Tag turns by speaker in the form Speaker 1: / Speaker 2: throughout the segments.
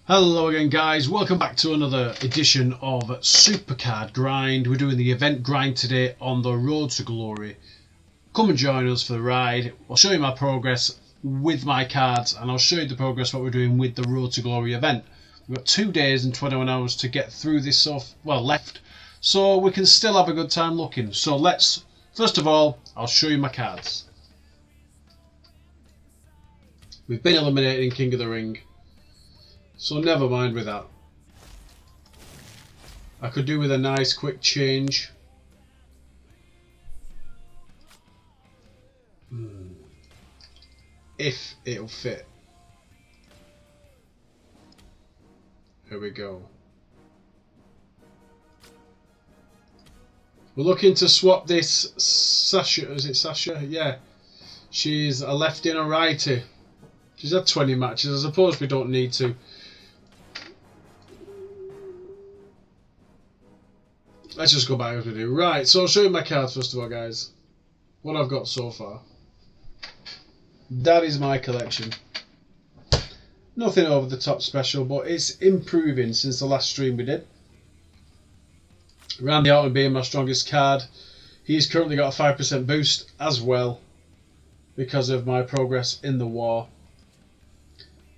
Speaker 1: Hello again guys, welcome back to another edition of SuperCard Grind. We're doing the event grind today on the Road to Glory. Come and join us for the ride. I'll show you my progress with my cards and I'll show you the progress what we're doing with the Road to Glory event. We've got 2 days and 21 hours to get through this stuff, left, so we can still have a good time looking. So first of all, I'll show you my cards. We've been eliminating King of the Ring, so never mind with that. I could do with a nice quick change. If it'll fit. Here we go. We're looking to swap this Sasha. Is it Sasha? Yeah. She's a lefty and a righty. She's had 20 matches. I suppose we don't need to. Let's just go back as we do. Right, so I'll show you my cards first of all, guys. What I've got so far. That is my collection. Nothing over the top special, but it's improving since the last stream we did. Randy Orton being my strongest card. He's currently got a 5% boost as well because of my progress in the war.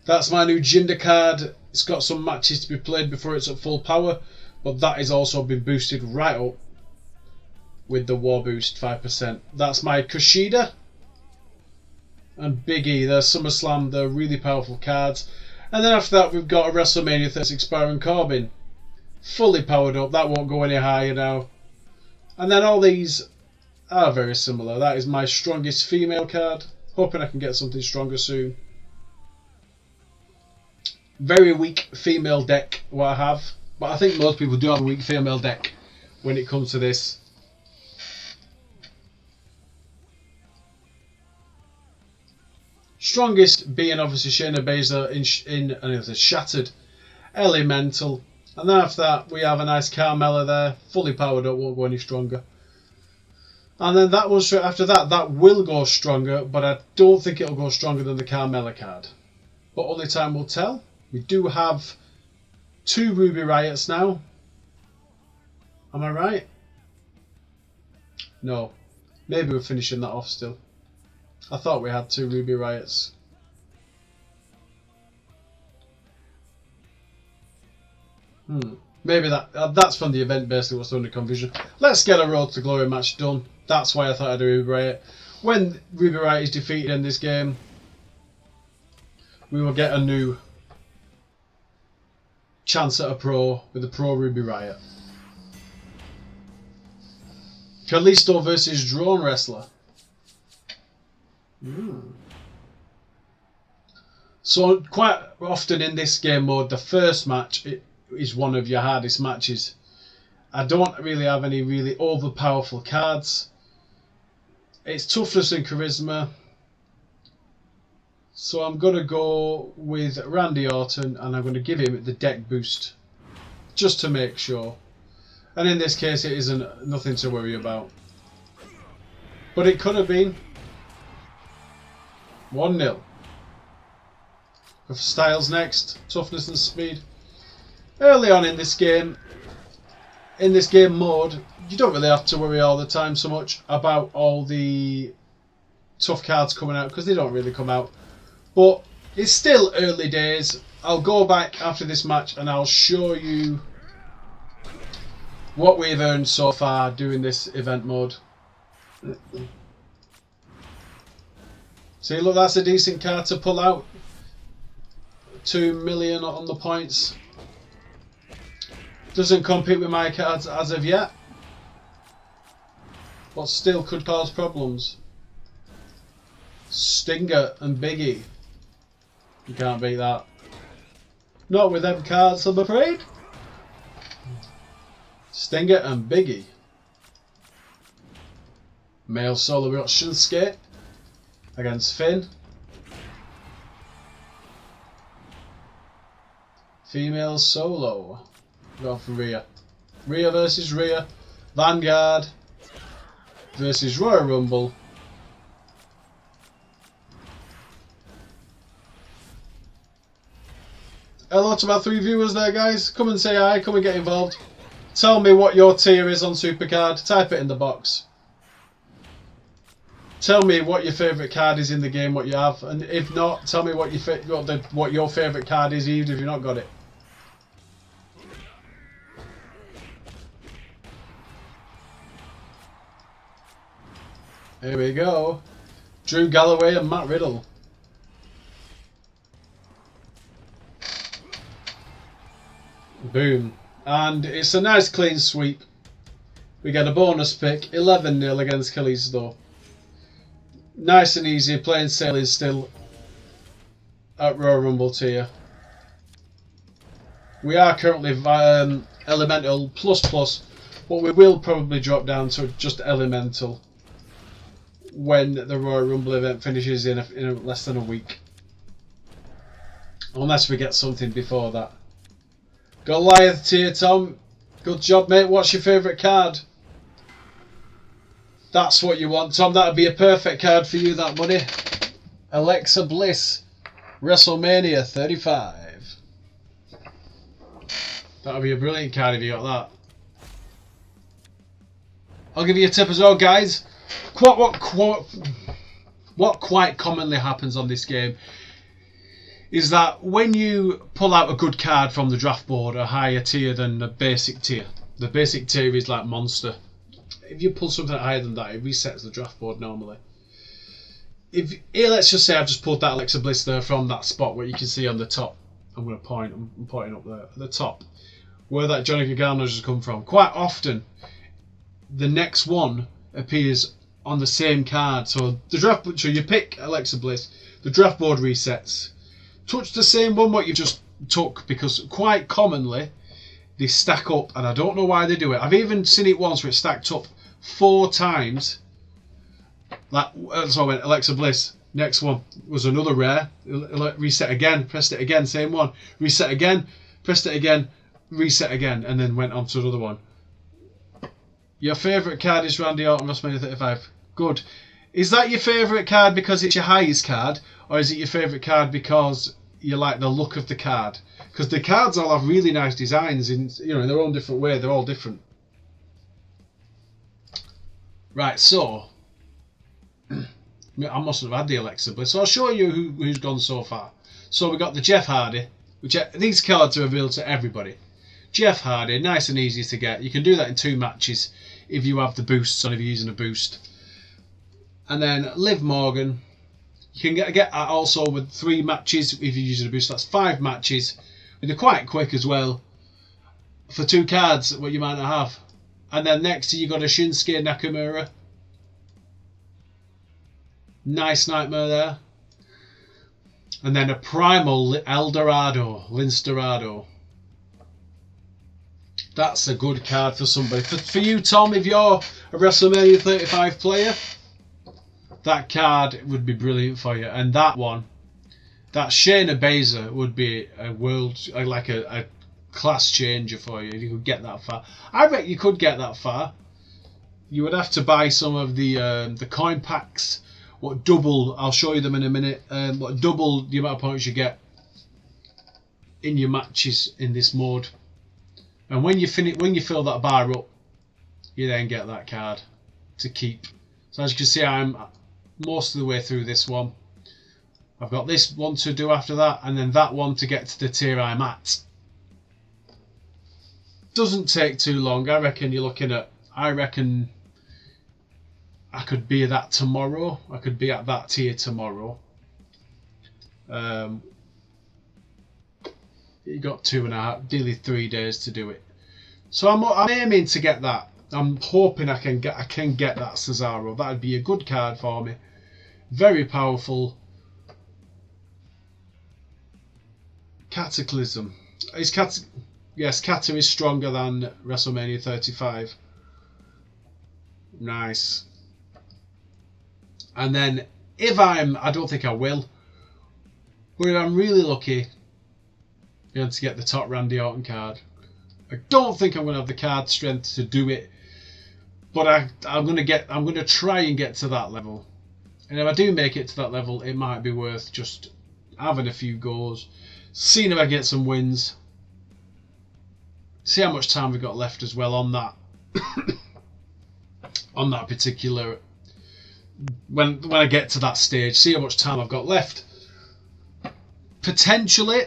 Speaker 1: That's my new Jinder card. It's got some matches to be played before it's at full power, but that has also been boosted right up with the war boost 5%. That's my Kushida and Big E. They're SummerSlam, they're really powerful cards. And then after that we've got a WrestleMania 36 Baron Corbin. Fully powered up, that won't go any higher now. And then all these are very similar. That is my strongest female card. Hoping I can get something stronger soon. Very weak female deck what I have. But I think most people do have a weak female deck when it comes to this. Strongest being obviously Shayna Baszler in the Shattered Elemental. And then after that we have a nice Carmella there. Fully powered up, won't go any stronger. And then that one straight after that, that will go stronger. But I don't think it'll go stronger than the Carmella card. But only time will tell. We do have 2 Ruby Riots now. Am I right? No. Maybe we're finishing that off still. I thought we had 2 Ruby Riots. Maybe that's from the event basically what's under confusion. Let's get a Road to Glory match done. That's why I thought I'd do Ruby Riot. When Ruby Riot is defeated in this game, we will get a new chance at a pro with the Pro Ruby Riot. Kalisto versus Drone Wrestler. So quite often in this game mode, the first match is one of your hardest matches. I don't really have any really overpowerful cards. It's toughness and charisma. So I'm going to go with Randy Orton and I'm going to give him the deck boost. Just to make sure. And in this case it isn't nothing to worry about. But it could have been 1-0. Styles next. Toughness and speed. Early on in this game mode, you don't really have to worry all the time so much about all the tough cards coming out because they don't really come out. But it's still early days. I'll go back after this match and I'll show you what we've earned so far doing this event mode. See, look, that's a decent card to pull out. 2 million on the points. Doesn't compete with my cards as of yet, but still could cause problems. Stinger and Big E. You can't beat that. Not with them cards, I'm afraid. Stinger and Big E. Male solo, we got Shinsuke against Finn. Female solo. Go for Rhea. Rhea versus Rhea. Vanguard versus Royal Rumble. hello to my 3 viewers there, guys. Come and say hi, come and get involved. Tell me what your tier is on SuperCard. Type it in the box. Tell me what your favourite card is in the game, what you have, and if not, tell me what your favourite card is, even if you've not got it. Here we go. Drew Galloway and Matt Riddle. Boom. And it's a nice clean sweep. We get a bonus pick, 11-0 against Kalisto. Nice and easy, plain sailing still at Royal Rumble tier. We are currently Elemental plus, but we will probably drop down to just Elemental when the Royal Rumble event finishes in less than a week. Unless we get something before that. Goliath tier, Tom. Good job, mate. What's your favourite card? That's what you want, Tom. That would be a perfect card for you, that money. Alexa Bliss, WrestleMania 35. That would be a brilliant card if you got that. I'll give you a tip as well, guys. What quite commonly happens on this game is that when you pull out a good card from the draft board, a higher tier than the basic tier is like monster. If you pull something higher than that, it resets the draft board normally. Let's just say I've just pulled that Alexa Bliss there from that spot where you can see on the top. I'm pointing up there at the top where that Johnny Gargano has come from. Quite often, the next one appears on the same card. So you pick Alexa Bliss, the draft board resets. Touch the same one what you just took, because quite commonly they stack up, and I don't know why they do it. I've even seen it once where it stacked up 4 times. So I went Alexa Bliss. Next one was another rare. Reset again, pressed it again, same one. Reset again, pressed it again, reset again, and then went on to another one. Your favourite card is Randy Orton, WrestleMania 35. Good. Is that your favourite card because it's your highest card, or is it your favourite card because you like the look of the card? Because the cards all have really nice designs in their own different way. They're all different. Right, so I mustn't have had the Alexa Bliss, so I'll show you who's gone so far. So we got the Jeff Hardy, these cards are available to everybody. Jeff Hardy, nice and easy to get. You can do that in 2 matches if you have the boosts on, if you're using a boost. And then Liv Morgan, you can get that also with 3 matches if you're using a boost. That's 5 matches. And they're quite quick as well for 2 cards, what you might not have. And then next you got a Shinsuke Nakamura. Nice nightmare there. And then a Primal Eldorado, Linstorado. That's a good card for somebody. For you, Tom, if you're a WrestleMania 35 player, that card would be brilliant for you. And that one, that Shayna Baszler would be a class changer for you if you could get that far. I bet you could get that far. You would have to buy some of the coin packs. What double? I'll show you them in a minute. What double the amount of points you get in your matches in this mode. And when you fill that bar up, you then get that card to keep. So as you can see, I'm most of the way through this one. I've got this one to do after that, and then that one to get to the tier I'm at. Doesn't take too long. I reckon you're looking at. I reckon I could be that tomorrow. I could be at that tier tomorrow. You got 2.5, nearly 3 days to do it. So I'm aiming to get that. I'm hoping I can get that Cesaro. That would be a good card for me. Very powerful. Cataclysm. Yes, Kata is stronger than WrestleMania 35. Nice. And then I don't think I will, but if I'm really lucky, to get the top Randy Orton card. I don't think I'm going to have the card strength to do it, but I'm going to try and get to that level. And if I do make it to that level, it might be worth just having a few goes, Seeing if I get some wins. See how much time we've got left as well on that. On that particular... When I get to that stage, see how much time I've got left. Potentially,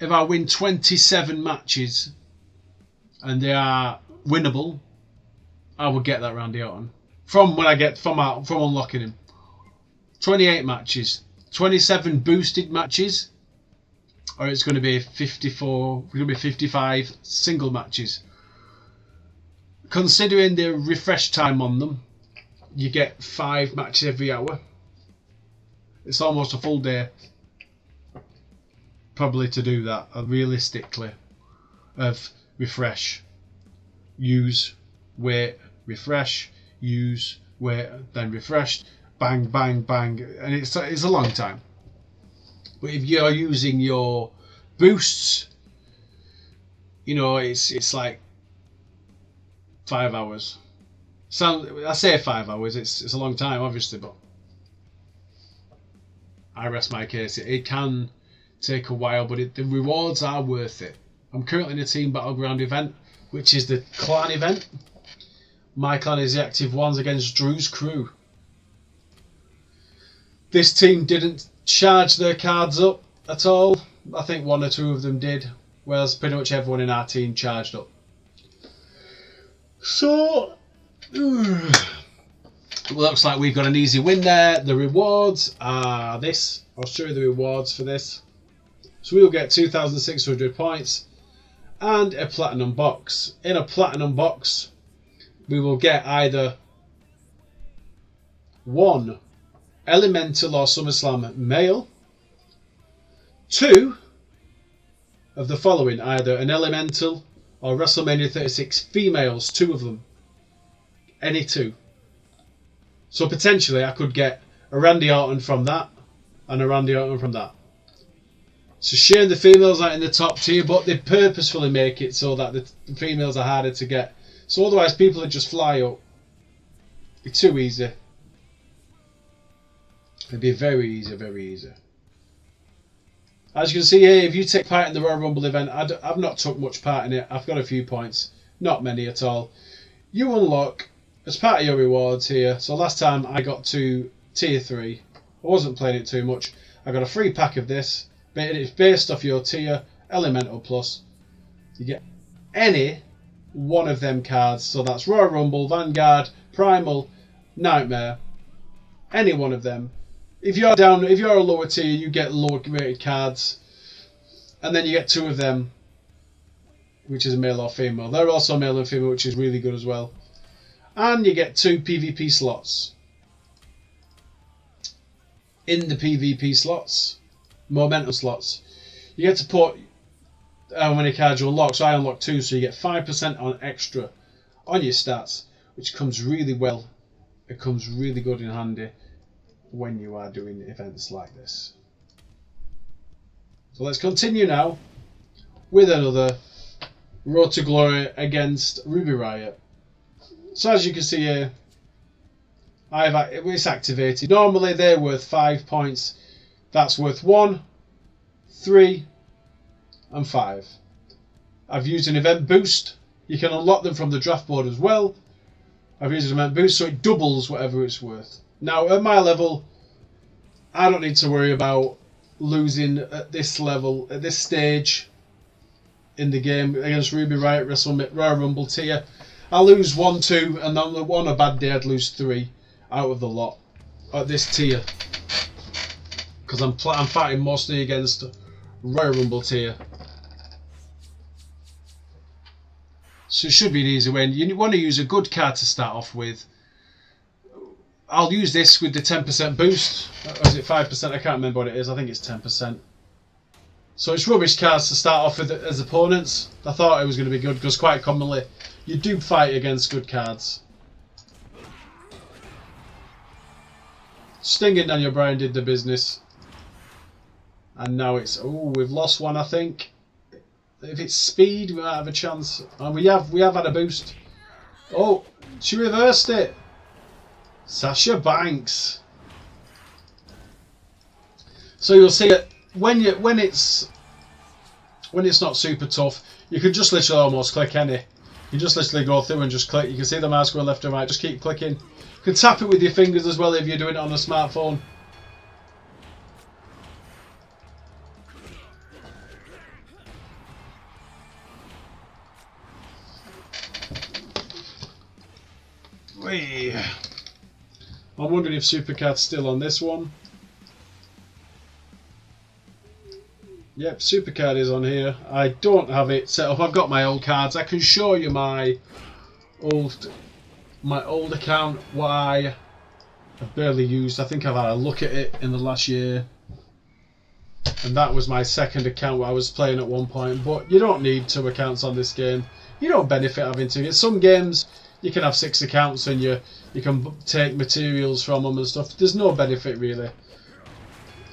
Speaker 1: if I win 27 matches and they are winnable, I will get that Randy Orton. From unlocking him. 28 matches. 27 boosted matches. Or it's going to be 54, it's going to be 55 single matches. Considering the refresh time on them, you get 5 matches every hour. It's almost a full day. Probably to do that, realistically. Of refresh, use, wait, refresh, use, wait, then refresh, bang, bang, bang. And it's a long time. But if you're using your boosts, you know, it's like 5 hours. I say 5 hours, it's a long time, obviously, but I rest my case. It can take a while, but the rewards are worth it. I'm currently in a Team Battleground event, which is the clan event. My clan is the active ones against Drew's crew. This team didn't charge their cards up at all. I think 1 or 2 of them did, whereas pretty much everyone in our team charged up. So, looks like we've got an easy win there. The rewards are this. I'll show you the rewards for this. So we will get 2,600 points and a platinum box. In a platinum box, we will get either 1 Elemental or SummerSlam male, 2 of the following, either an Elemental or WrestleMania 36 females, 2 of them, any 2. So potentially I could get a Randy Orton from that and a Randy Orton from that. It's a shame the females aren't in the top tier, but they purposefully make it so that the females are harder to get. So otherwise people would just fly up. It's too easy. It'd be very easy, very easy. As you can see here, if you take part in the Royal Rumble event, I've not took much part in it. I've got a few points, not many at all. You unlock, as part of your rewards here, so last time I got to tier 3. I wasn't playing it too much. I got a free pack of this, but it's based off your tier, Elemental Plus. You get any one of them cards, so that's Royal Rumble, Vanguard, Primal, Nightmare, any one of them. If you're a lower tier, you get lower rated cards, and then you get 2 of them, which is a male or female. They're also male and female, which is really good as well. And you get 2 PvP slots. In the PvP slots, momentum slots, you get to put how many cards you unlock. So I unlock 2, so you get 5% on extra on your stats, which comes really well. It comes really good in handy when you are doing events like this. So let's continue now with another Road to Glory against Ruby Riott. So as you can see here, it's activated. Normally they're worth 5 points. That's worth 1, 3 and 5. I've used an event boost. You can unlock them from the draft board as well. I've used an event boost, so it doubles whatever it's worth. Now at my level, I don't need to worry about losing at this level, at this stage in the game against Ruby Riott Royal Rumble tier. I'll lose 1, 2, and on a bad day I'd lose 3 out of the lot at this tier, because I'm fighting mostly against Royal Rumble tier. So it should be an easy win. You want to use a good card to start off with. I'll use this with the 10% boost. Or is it 5%? I can't remember what it is. I think it's 10%. So it's rubbish cards to start off with as opponents. I thought it was going to be good because quite commonly you do fight against good cards. Stinging Daniel Bryan did the business. And now it's... Oh, we've lost one, I think. If it's speed, we might have a chance. And we have had a boost. Oh, she reversed it. Sasha Banks. So you'll see that when it's not super tough, you can just literally almost click any. You just literally go through and just click. You can see the mouse going left and right. Just keep clicking. You can tap it with your fingers as well if you're doing it on a smartphone. Whee. I'm wondering if SuperCard's still on this one. Yep, SuperCard is on here. I don't have it set up. I've got my old cards. I can show you my old account, what I have barely used. I think I've had a look at it in the last year. And that was my second account where I was playing at one point. But you don't need 2 accounts on this game. You don't benefit having 2. In some games you can have 6 accounts and you can take materials from them and stuff. There's no benefit really.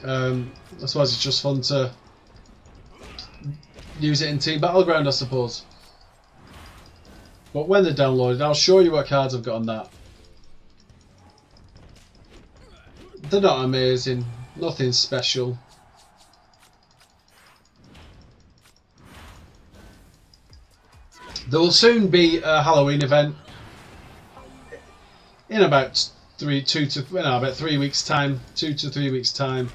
Speaker 1: I suppose it's just fun to use it in Team Battleground, I suppose. But when they're downloaded, I'll show you what cards I've got on that. They're not amazing, nothing special. There will soon be a Halloween event in about 3 weeks' time, 2 to 3 weeks' time.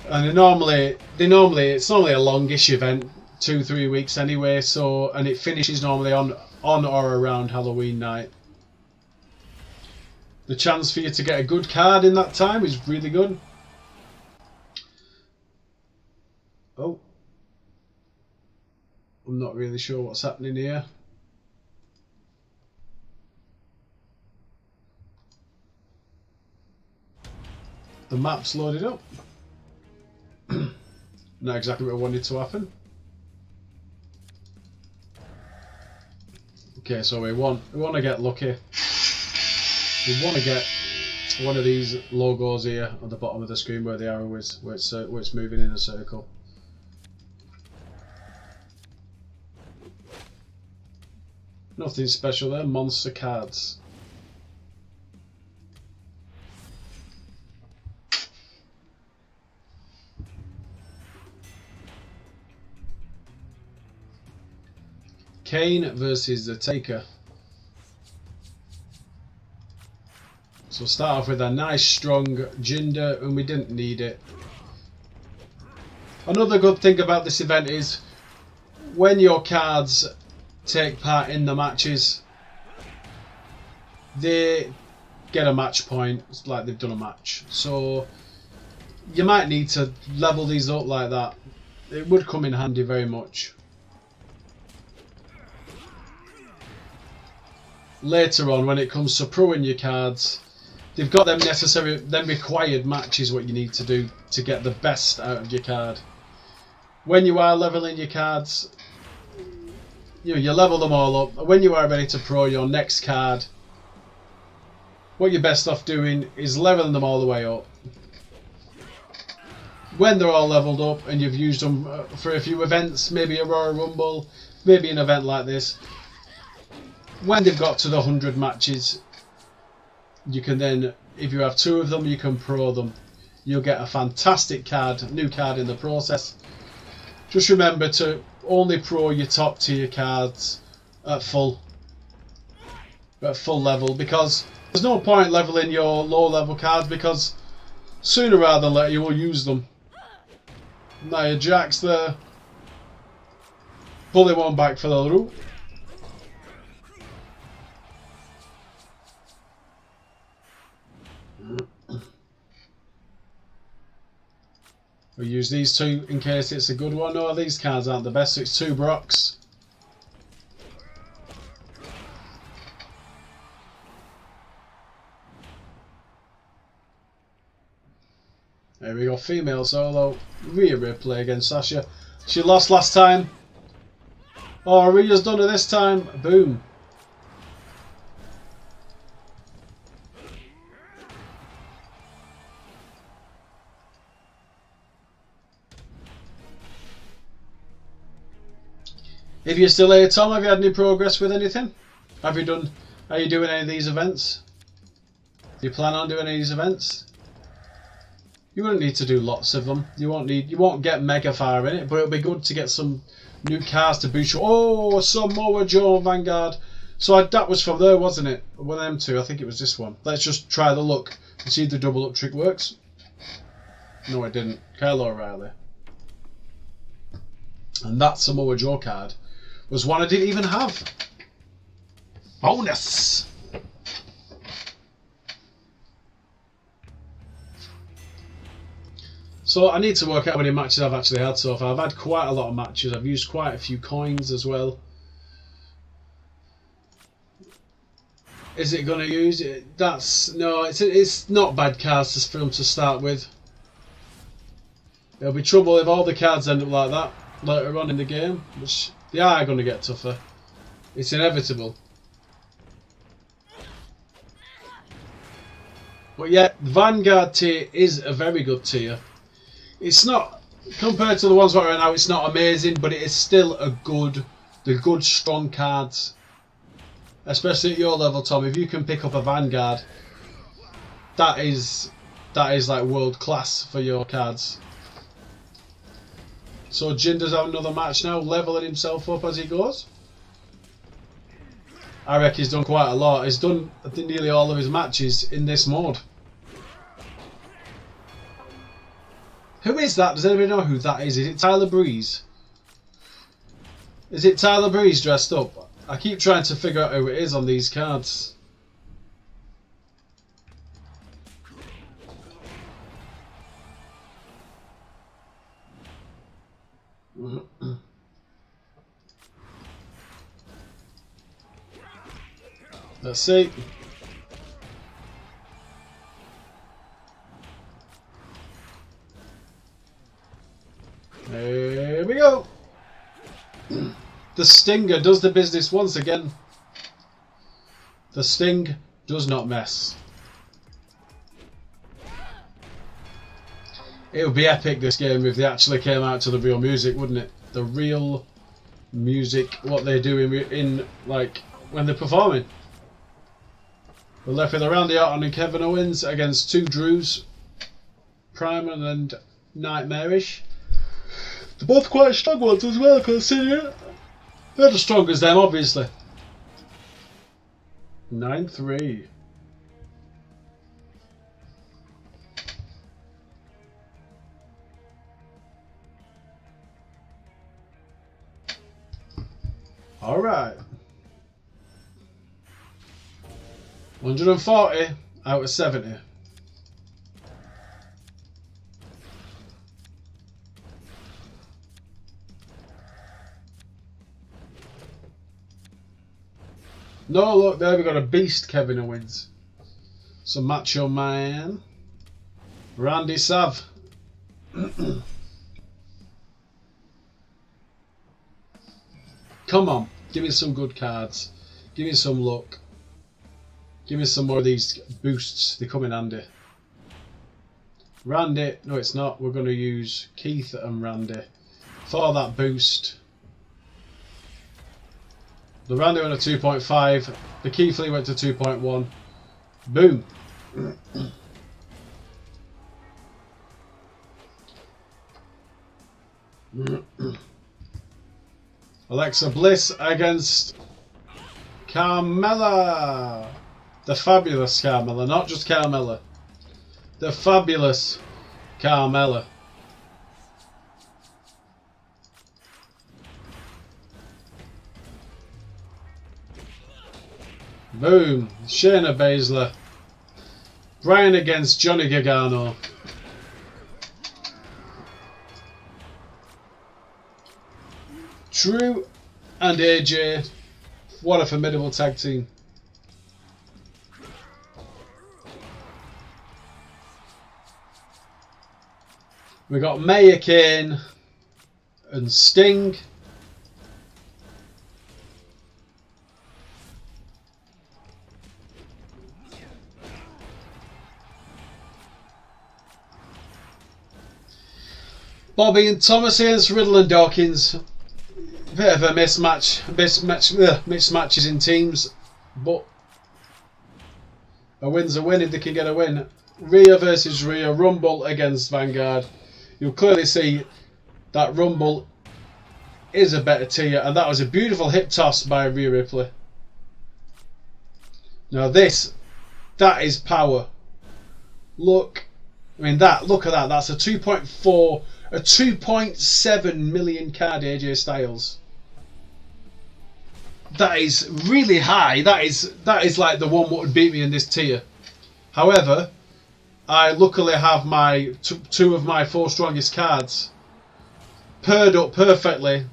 Speaker 1: And it's normally a longish event, 2-3 weeks anyway. So, and it finishes normally on or around Halloween night. The chance for you to get a good card in that time is really good. Oh, I'm not really sure what's happening here. The map's loaded up. Not exactly what I wanted to happen. Okay, so we want to get lucky. We want to get one of these logos here on the bottom of the screen where the arrow is, where it's moving in a circle. Nothing special there. Monster cards. Kane versus the Taker. So start off with a nice strong Jinder, and we didn't need it. Another good thing about this event is when your cards take part in the matches, they get a match point. It's like they've done a match. So you might need to level these up like that. It would come in handy very much. Later on, when it comes to proing your cards, they've got them required matches what you need to do to get the best out of your card. When you are leveling your cards, you level them all up. When you are ready to pro your next card, what you're best off doing is leveling them all the way up. When they're all leveled up and you've used them for a few events, maybe a Royal Rumble, maybe an event like this, when they've got to the 100 matches, you can then, if you have 2 of them, you can pro them. You'll get a fantastic card, new card in the process. Just remember to only pro your top tier cards at full level, because there's no point leveling your low level cards, because sooner rather than later you will use them. Now your Jack's there. Bully one back for the loop. We'll use these 2 in case it's a good one. No, these cards aren't the best, so it's 2 Brocks. There we go, female solo. Rhea Ripley against Sasha. She lost last time. Oh, Rhea's done it this time. Boom. If you're still here, Tom, have you had any progress with anything? Are you doing any of these events? Do you plan on doing any of these events? You wouldn't need to do lots of them. You won't get mega far in it, but it'll be good to get some new cars to boost you. Oh, Samoa Joe Vanguard. So that was from there, wasn't it? One of them two. I think it was this one. Let's just try the luck and see if the double up trick works. No, it didn't. Kyle O'Reilly. And that Samoa Joe card was one I didn't even have. Bonus! So I need to work out how many matches I've actually had so far. I've had quite a lot of matches. I've used quite a few coins as well. Is it going to use it? It's not bad cards for them to start with. It'll be trouble if all the cards end up like that later on in the game, which they are going to get tougher. It's inevitable. But yeah, the Vanguard tier is a very good tier. It's not, compared to the ones right now, it's not amazing, but it is still the good strong cards. Especially at your level, Tom, if you can pick up a Vanguard, that is like world class for your cards. So Jinder's out another match now, leveling himself up as he goes. I reckon he's done quite a lot. He's done, I think, nearly all of his matches in this mode. Who is that? Does anybody know who that is? Is it Tyler Breeze? Is it Tyler Breeze dressed up? I keep trying to figure out who it is on these cards. Let's see. There we go. The Stinger does the business once again. The Sting does not mess. It would be epic, this game, if they actually came out to the real music, wouldn't it? The real music, what they do in like when they're performing. We're left with Randy Orton and Kevin Owens against two Drews, Primal and Nightmarish. They're both quite strong ones as well, considering they're the strongest them, obviously. 9-3. All right. 140 out of 70. No, look, there we got a beast, Kevin Owens. Some Macho Man. Randy Sav. Come on, give me some good cards. Give me some luck. Give me some more of these boosts. They come in handy. Randy, no it's not. We're going to use Keith and Randy for that boost. The Randy went to 2.5. The Keith Lee went to 2.1. Boom. Alexa Bliss against Carmella. The fabulous Carmella, not just Carmella. The fabulous Carmella. Boom. Shayna Baszler. Bryan against Johnny Gargano. Drew and AJ. What a formidable tag team. We got Maya Kane and Sting. Bobby and Thomas against Riddle and Dawkins. Bit of a mismatches in teams, but a win's a win if they can get a win. Rhea versus Rhea, Rumble against Vanguard. You'll clearly see that Rumble is a better tier, and that was a beautiful hip toss by Rhea Ripley. Now that is power. Look, I mean look at that. That's a 2.4, a 2.7 million card AJ Styles. That is really high. That is like the one that would beat me in this tier. However, I luckily have my two of my 4 strongest cards paired up perfectly,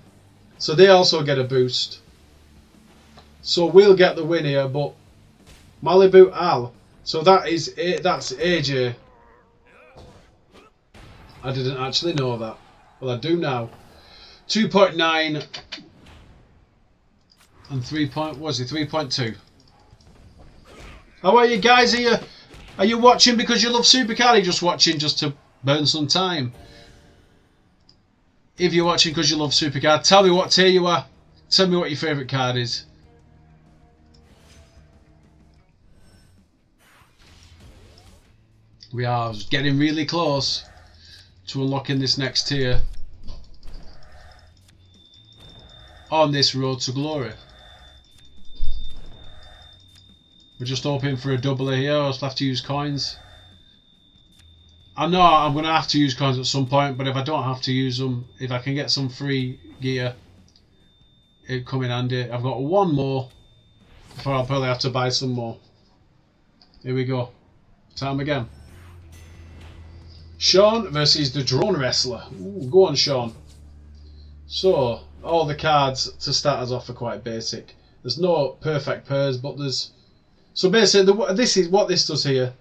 Speaker 1: so they also get a boost. So we'll get the win here, but Malibu Al. So that's AJ. I didn't actually know that. Well, I do now. 2.9 and 3.2. How are you guys? Are you watching because you love SuperCard? Are you just watching just to burn some time? If you're watching because you love SuperCard, tell me what tier you are. Tell me what your favourite card is. We are getting really close to unlocking this next tier on this road to glory. We're just hoping for a double here. I'll have to use coins. I know I'm going to have to use coins at some point, but if I don't have to use them, if I can get some free gear, it'd come in handy. I've got one more before I'll probably have to buy some more. Here we go. Time again. Sean versus the drone wrestler. Ooh, go on, Sean. So, all the cards to start us off are quite basic. There's no perfect pairs, but there's... So basically, this is what this does here.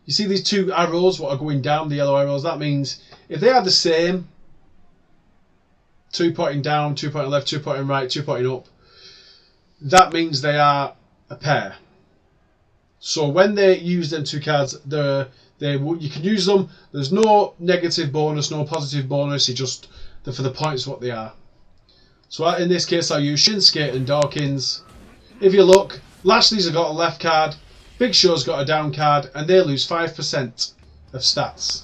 Speaker 1: You see these 2 arrows, what are going down, the yellow arrows? That means if they are the same, 2 pointing down, 2 pointing left, 2 pointing right, 2 pointing up, that means they are a pair. So when they use them 2 cards, you can use them. There's no negative bonus, no positive bonus. They're for the points what they are. So in this case, I'll use Shinsuke and Dawkins. If you look, Lashley's got a left card, Big Show's got a down card, and they lose 5% of stats.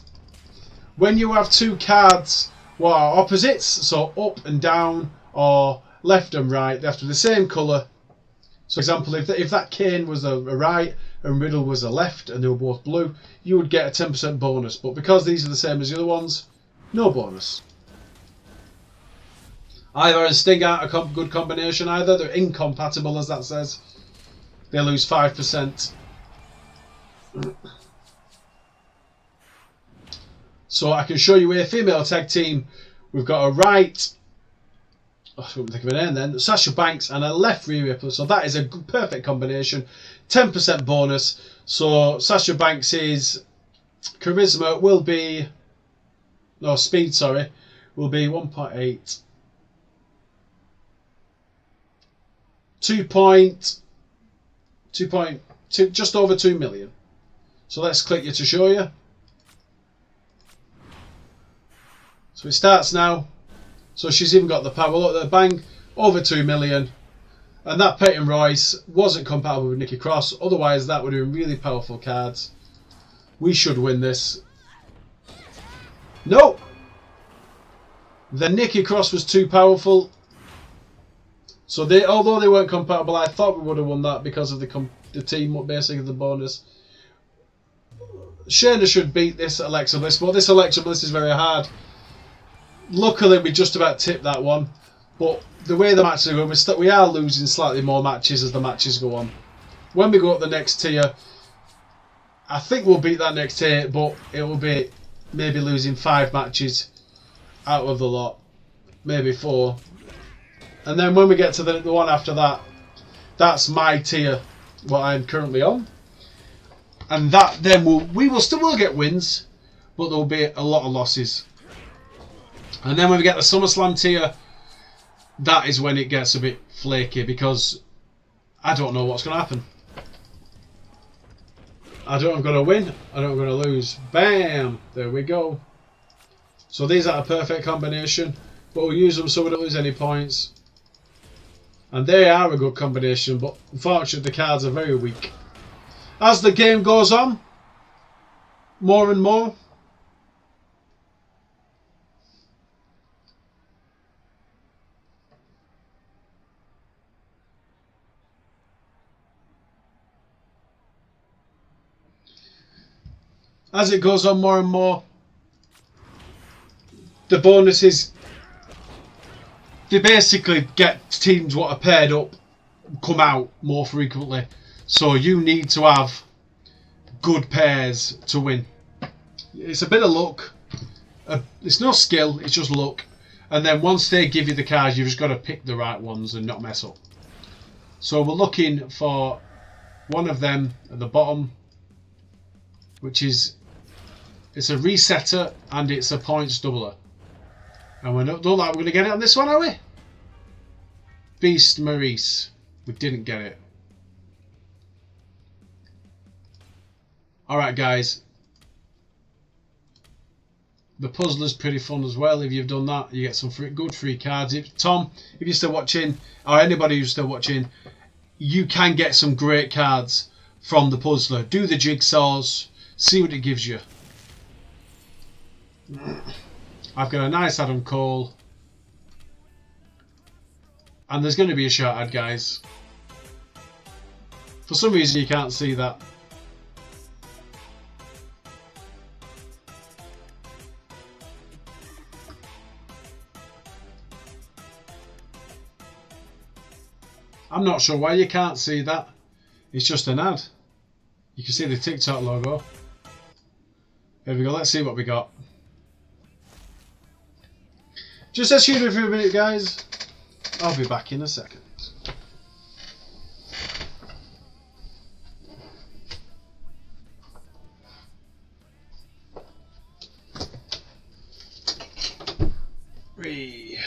Speaker 1: When you have 2 cards what are opposites, so up and down or left and right, they have to be the same colour. So, for example, if that Kane was a right and Riddle was a left and they were both blue, you would get a 10% bonus. But because these are the same as the other ones, no bonus. Ivar and Sting aren't a good combination either. They're incompatible, as that says. They lose 5%. So I can show you a female tag team. We've got a right... I couldn't think of a name then. Sasha Banks and a left Rhea Ripley. So that is a perfect combination. 10% bonus. So Sasha Banks' charisma will be... No, speed, sorry. Will be 1.8. 2.2, just over 2 million. So let's click here to show you. So it starts now. So she's even got the power. Look at the bang, over 2 million. And that Peyton Royce wasn't compatible with Nikki Cross. Otherwise, that would have been really powerful cards. We should win this. No! The Nikki Cross was too powerful. So although they weren't compatible, I thought we would have won that because of the team up, basically the bonus. Shayna should beat this Alexa Bliss, but this Alexa Bliss is very hard. Luckily, we just about tipped that one. But the way the matches are going, we are losing slightly more matches as the matches go on. When we go up the next tier, I think we'll beat that next tier, but it will be maybe losing 5 matches out of the lot. Maybe 4. And then when we get to the one after that, that's my tier, what I'm currently on. And that then we will still get wins, but there will be a lot of losses. And then when we get the SummerSlam tier, that is when it gets a bit flaky because I don't know what's going to happen. I don't know if I'm going to win, I don't know if I'm going to lose. Bam! There we go. So these are a perfect combination, but we'll use them so we don't lose any points. And they are a good combination, but unfortunately the cards are very weak. As the game goes on, more and more. As it goes on more and more, the bonuses, they basically get teams what are paired up come out more frequently. So you need to have good pairs to win. It's a bit of luck. It's no skill, it's just luck. And then once they give you the cards, you've just got to pick the right ones and not mess up. So we're looking for one of them at the bottom, which is, it's a resetter and it's a points doubler. And we don't like we're going to get it on this one, are we? Beast Maurice. We didn't get it. Alright guys. The puzzler's pretty fun as well. If you've done that, you get some good free cards. Tom, if you're still watching, or anybody who's still watching, you can get some great cards from the puzzler. Do the jigsaws. See what it gives you. I've got a nice Adam Cole. And there's going to be a shout out, guys. For some reason you can't see that. I'm not sure why you can't see that. It's just an ad. You can see the TikTok logo. There we go. Let's see what we got. Just excuse me for a minute, guys. I'll be back in a second. Three.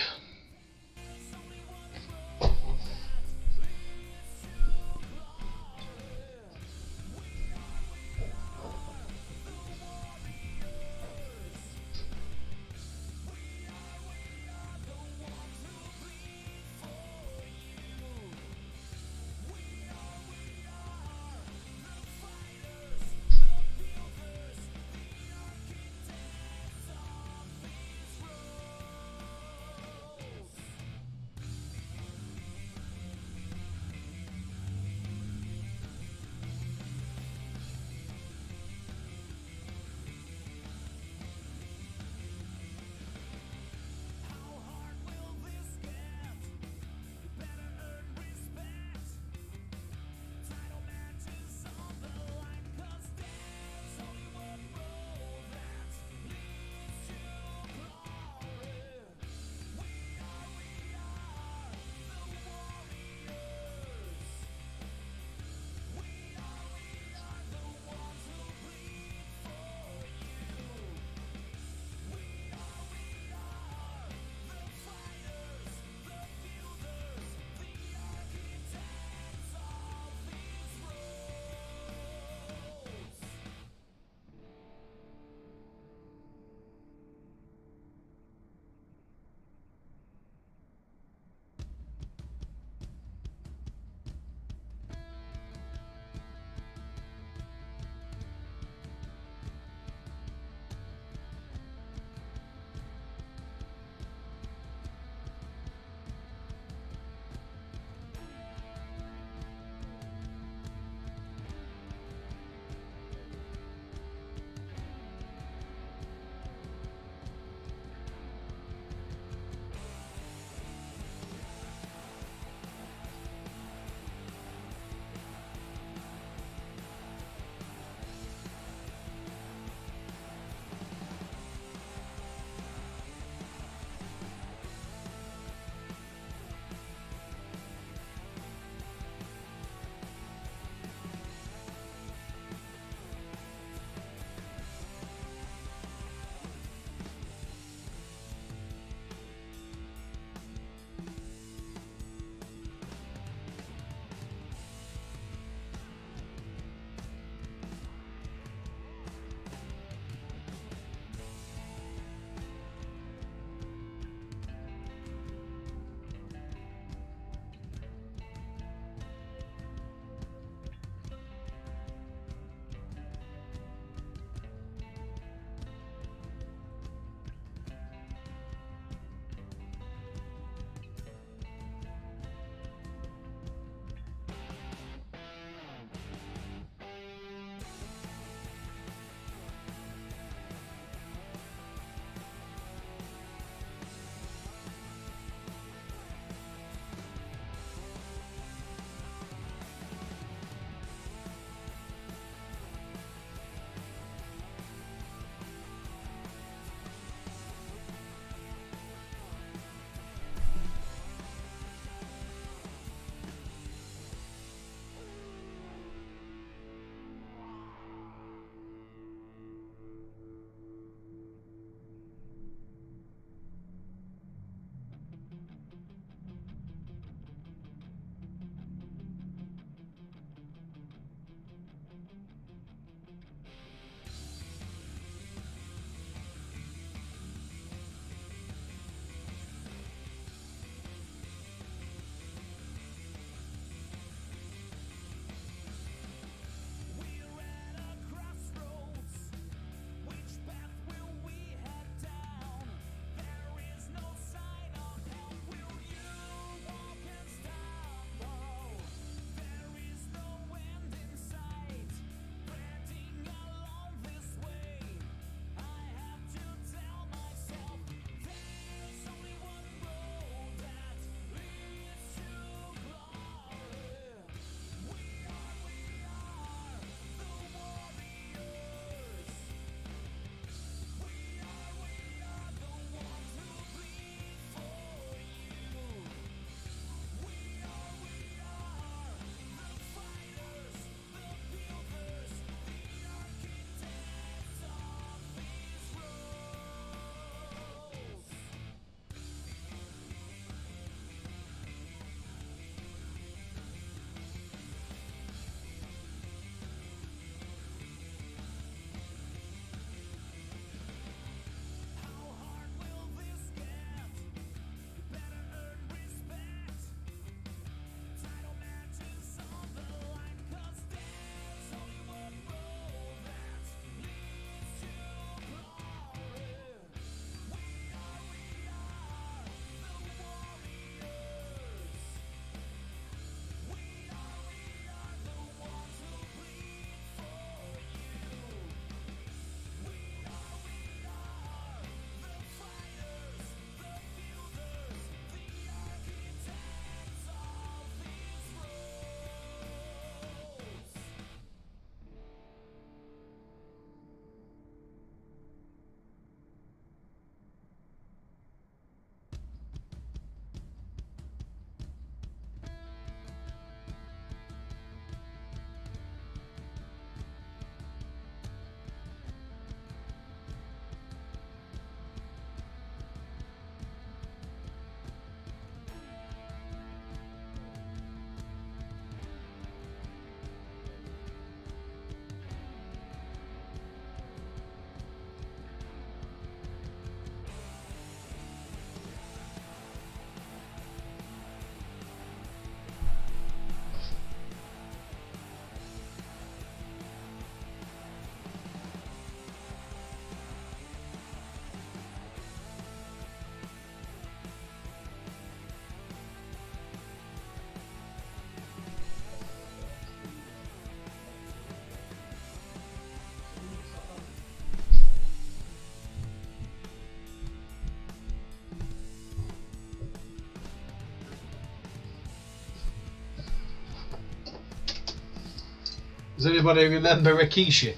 Speaker 1: Does anybody remember Rikishi?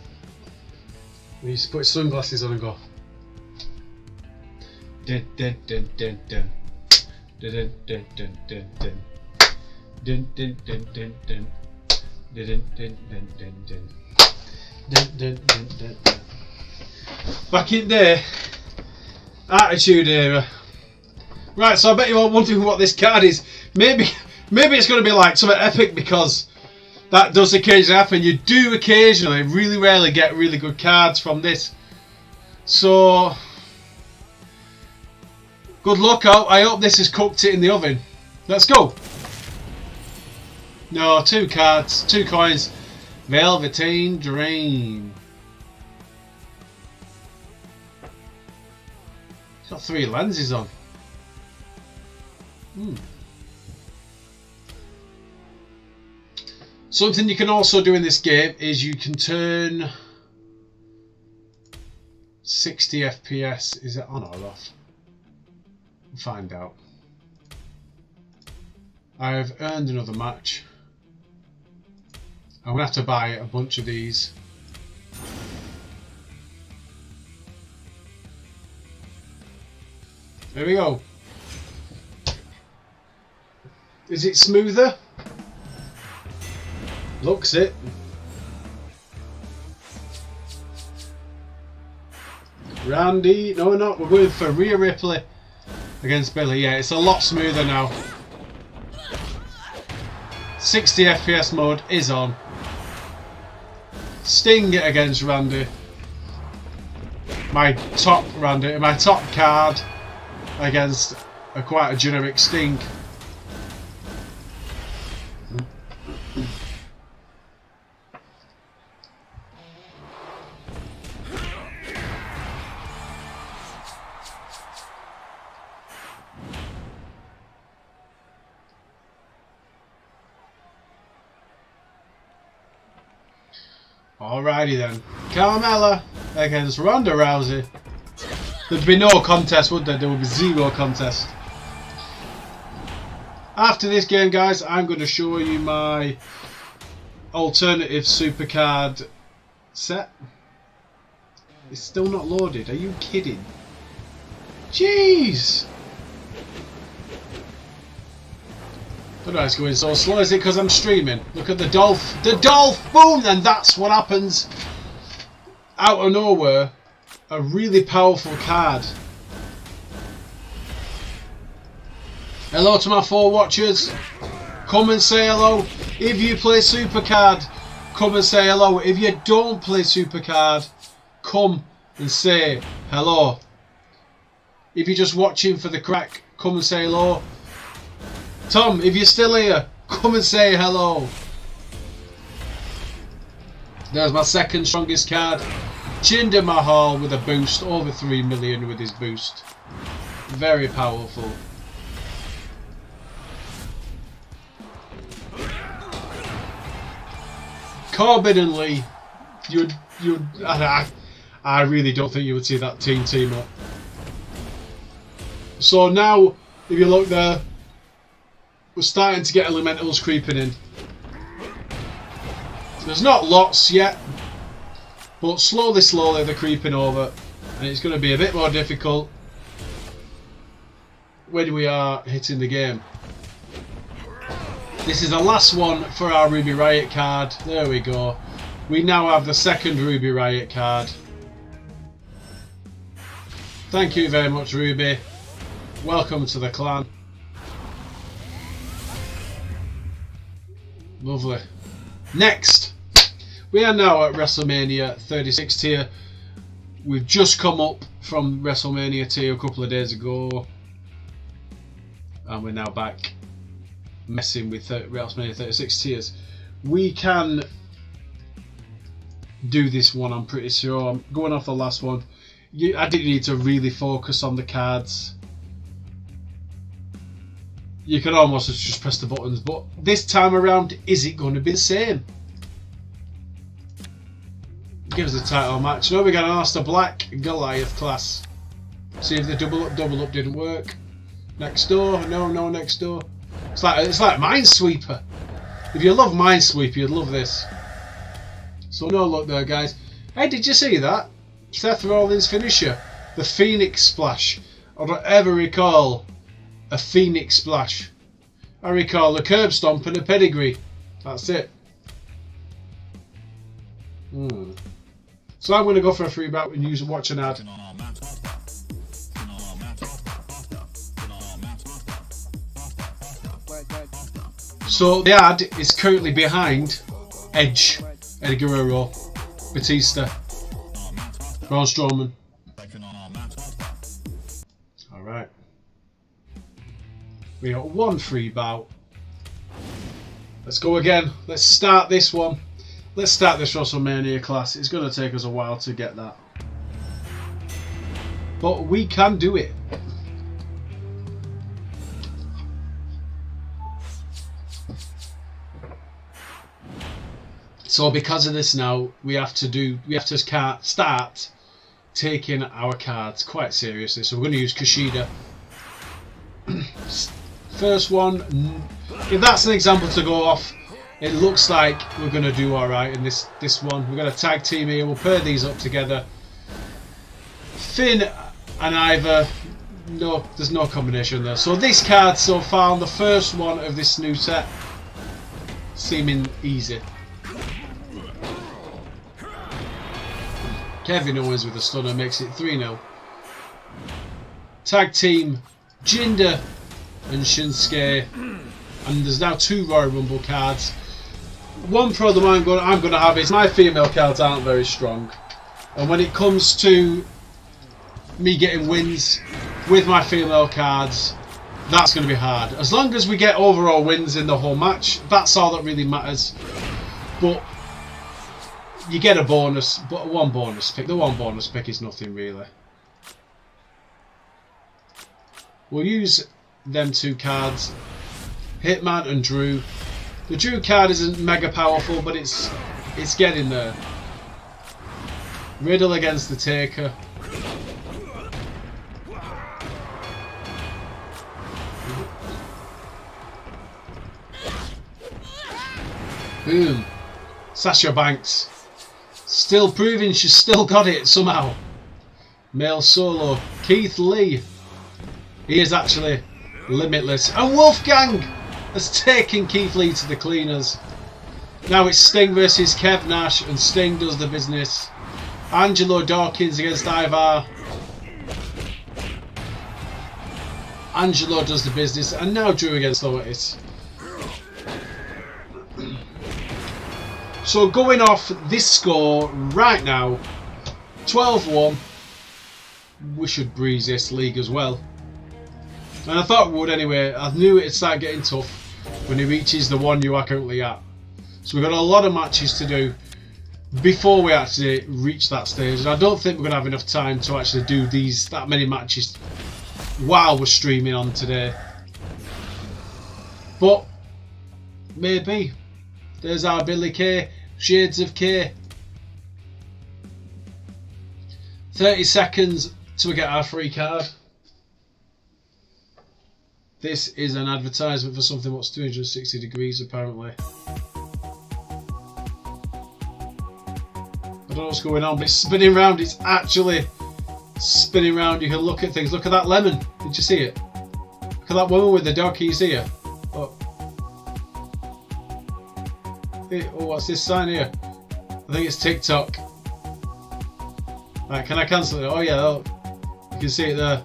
Speaker 1: We used to put his sunglasses on and go. Dun dun dun dun dun. Dun dun dun dun dun. Dun dun dun dun dun. Dun dun dun dun dun. Dun dun dun dun dun. Back in there, Attitude Era. Right, so I bet you're all wondering what this card is. Maybe it's going to be like something epic, because that does occasionally happen. You do occasionally, really rarely, get really good cards from this. So, good luck out. I hope this has cooked it in the oven. Let's go. No, 2 cards, 2 coins. Velveteen Dream. It's got 3 lenses on. Something you can also do in this game is you can turn 60 FPS. Is it on or off? We'll find out. I have earned another match. I'm going to have to buy a bunch of these. There we go. Is it smoother? Looks it. Randy, no we're not, we're going for Rhea Ripley against Billy. Yeah, it's a lot smoother now. 60 FPS mode is on. Sting against Randy. My top card against quite a generic Sting. Alrighty then. Carmella against Ronda Rousey. There'd be no contest, would there? There would be 0 contest. After this game, guys, I'm going to show you my alternative SuperCard set. It's still not loaded. Are you kidding? Jeez! I don't know why it's going so slow. Is it because I'm streaming? Look at the Dolph. The Dolph! Boom! And that's what happens. Out of nowhere. A really powerful card. Hello to my 4 watchers. Come and say hello. If you play SuperCard, come and say hello. If you don't play SuperCard, come and say hello. If you're just watching for the crack, come and say hello. Tom, if you're still here, come and say hello. There's my second strongest card. Jinder Mahal with a boost, over 3 million with his boost. Very powerful. Corbin and Lee. I really don't think you would see that team up. So now, if you look there, we're starting to get elementals creeping in. There's not lots yet, but slowly they're creeping over, and it's going to be a bit more difficult when we are hitting the game. This is the last one for our Ruby Riott card. There we go. We now have the second Ruby Riott card. Thank you very much, Ruby. Welcome to the clan. Lovely. Next, we are now at WrestleMania 36 tier. We've just come up from WrestleMania tier a couple of days ago, and we're now back messing with WrestleMania 36 tiers. We can do this one, I'm pretty sure. I'm going off the last one. I didn't need to really focus on the cards. You can almost just press the buttons, but this time around, is it going to be the same? Give us a title match. No, we got an Aleister Black Goliath class. See if the double up didn't work. Next door, no, next door. It's like Minesweeper. If you love Minesweeper, you'd love this. So no luck there, guys. Hey, did you see that? Seth Rollins' finisher, the Phoenix Splash. I don't ever recall a Phoenix Splash. I recall a curb stomp and a pedigree. That's it. So I'm going to go for a free bout and watch an ad. So the ad is currently behind Edge, Eddie Guerrero, Batista, Braun Strowman. Alright. We got one free bout. Let's go again. Let's start this one. Let's start this WrestleMania class. It's going to take us a while to get that. But we can do it. So because of this now, we have to start taking our cards quite seriously. So we're going to use Kushida. First one, if that's an example to go off, it looks like we're going to do alright in this one. We're going to tag team here, we'll pair these up together. Finn and Ivar, no, there's no combination there. So this card so far, on the first one of this new set, seeming easy. Kevin Owens with a stunner makes it 3-0. Tag team Jinder and Shinsuke, and there's now 2 Royal Rumble cards. One problem I'm going to have is my female cards aren't very strong, and when it comes to me getting wins with my female cards, that's going to be hard. As long as we get overall wins in the whole match, that's all that really matters. But you get a bonus, but one bonus pick. The one bonus pick is nothing really. We'll use them 2 cards, Hitman and Drew. The Drew card isn't mega powerful, but it's getting there. Riddle against the Taker. Boom. Sasha Banks. Still proving she's still got it somehow. Male solo. Keith Lee. He is actually limitless. And Wolfgang has taken Keith Lee to the cleaners. Now it's Sting versus Kev Nash, and Sting does the business. Angelo Dawkins against Ivar. Angelo does the business, and now Drew against Otis. So going off this score right now, 12-1, we should breeze this league as well. And I thought we would anyway. I knew it'd start getting tough when he reaches the one you are currently at. So we've got a lot of matches to do before we actually reach that stage. And I don't think we're going to have enough time to actually do that many matches while we're streaming on today. But maybe. There's our Billy Kay, Shades of Kay. 30 seconds to get our free card. This is an advertisement for something what's 360 degrees apparently. I don't know what's going on, but it's spinning round. It's actually spinning round. You can look at things. Look at that lemon. Did you see it? Look at that woman with the dog. Can you see her? Oh, what's this sign here? I think it's TikTok. Right, can I cancel it? Oh yeah, oh, you can see it there.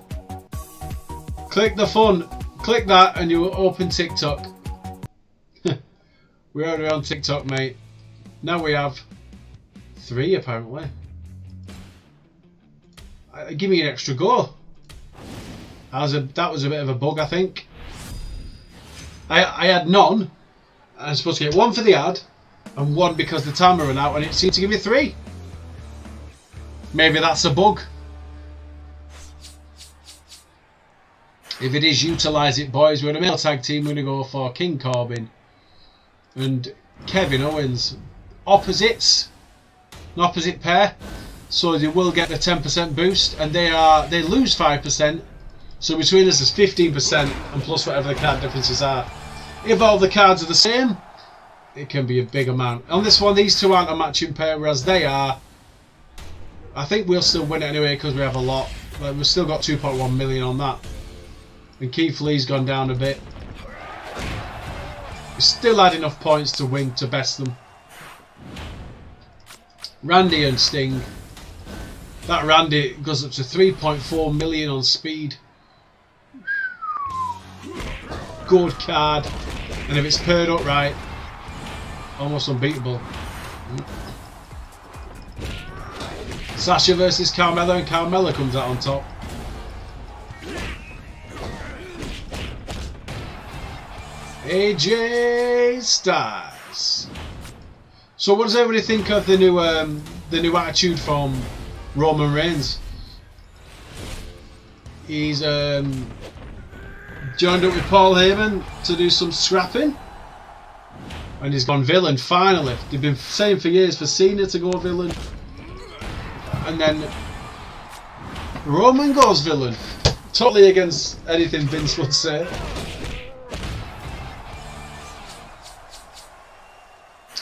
Speaker 1: Click the fun. Click that and you will open TikTok. We're already on TikTok, mate. Now we have 3 apparently. Give me an extra go. That was a bit of a bug, I think. I had none. I'm supposed to get 1 for the ad and 1 because the timer ran out, and it seemed to give me 3. Maybe that's a bug. If it is, utilise it, boys. We're in a male tag team. We're going to go for King Corbin and Kevin Owens. Opposites. An opposite pair. So they will get the 10% boost, and they lose 5%. So between us is 15%, and plus whatever the card differences are. If all the cards are the same, it can be a big amount. On this one, these two aren't a matching pair, whereas they are. I think we'll still win it anyway because we have a lot. Like, we've still got 2.1 million on that. And Keith Lee's gone down a bit. We still had enough points to win, to best them. Randy and Sting. That Randy goes up to 3.4 million on speed. Good card. And if it's paired up right, almost unbeatable. Sasha versus Carmella, and Carmella comes out on top. AJ Styles. So what does everybody think of the new attitude from Roman Reigns? He's joined up with Paul Heyman to do some scrapping, and he's gone villain finally. They've been saying for years for Cena to go villain, and then Roman goes villain. Totally against anything Vince would say.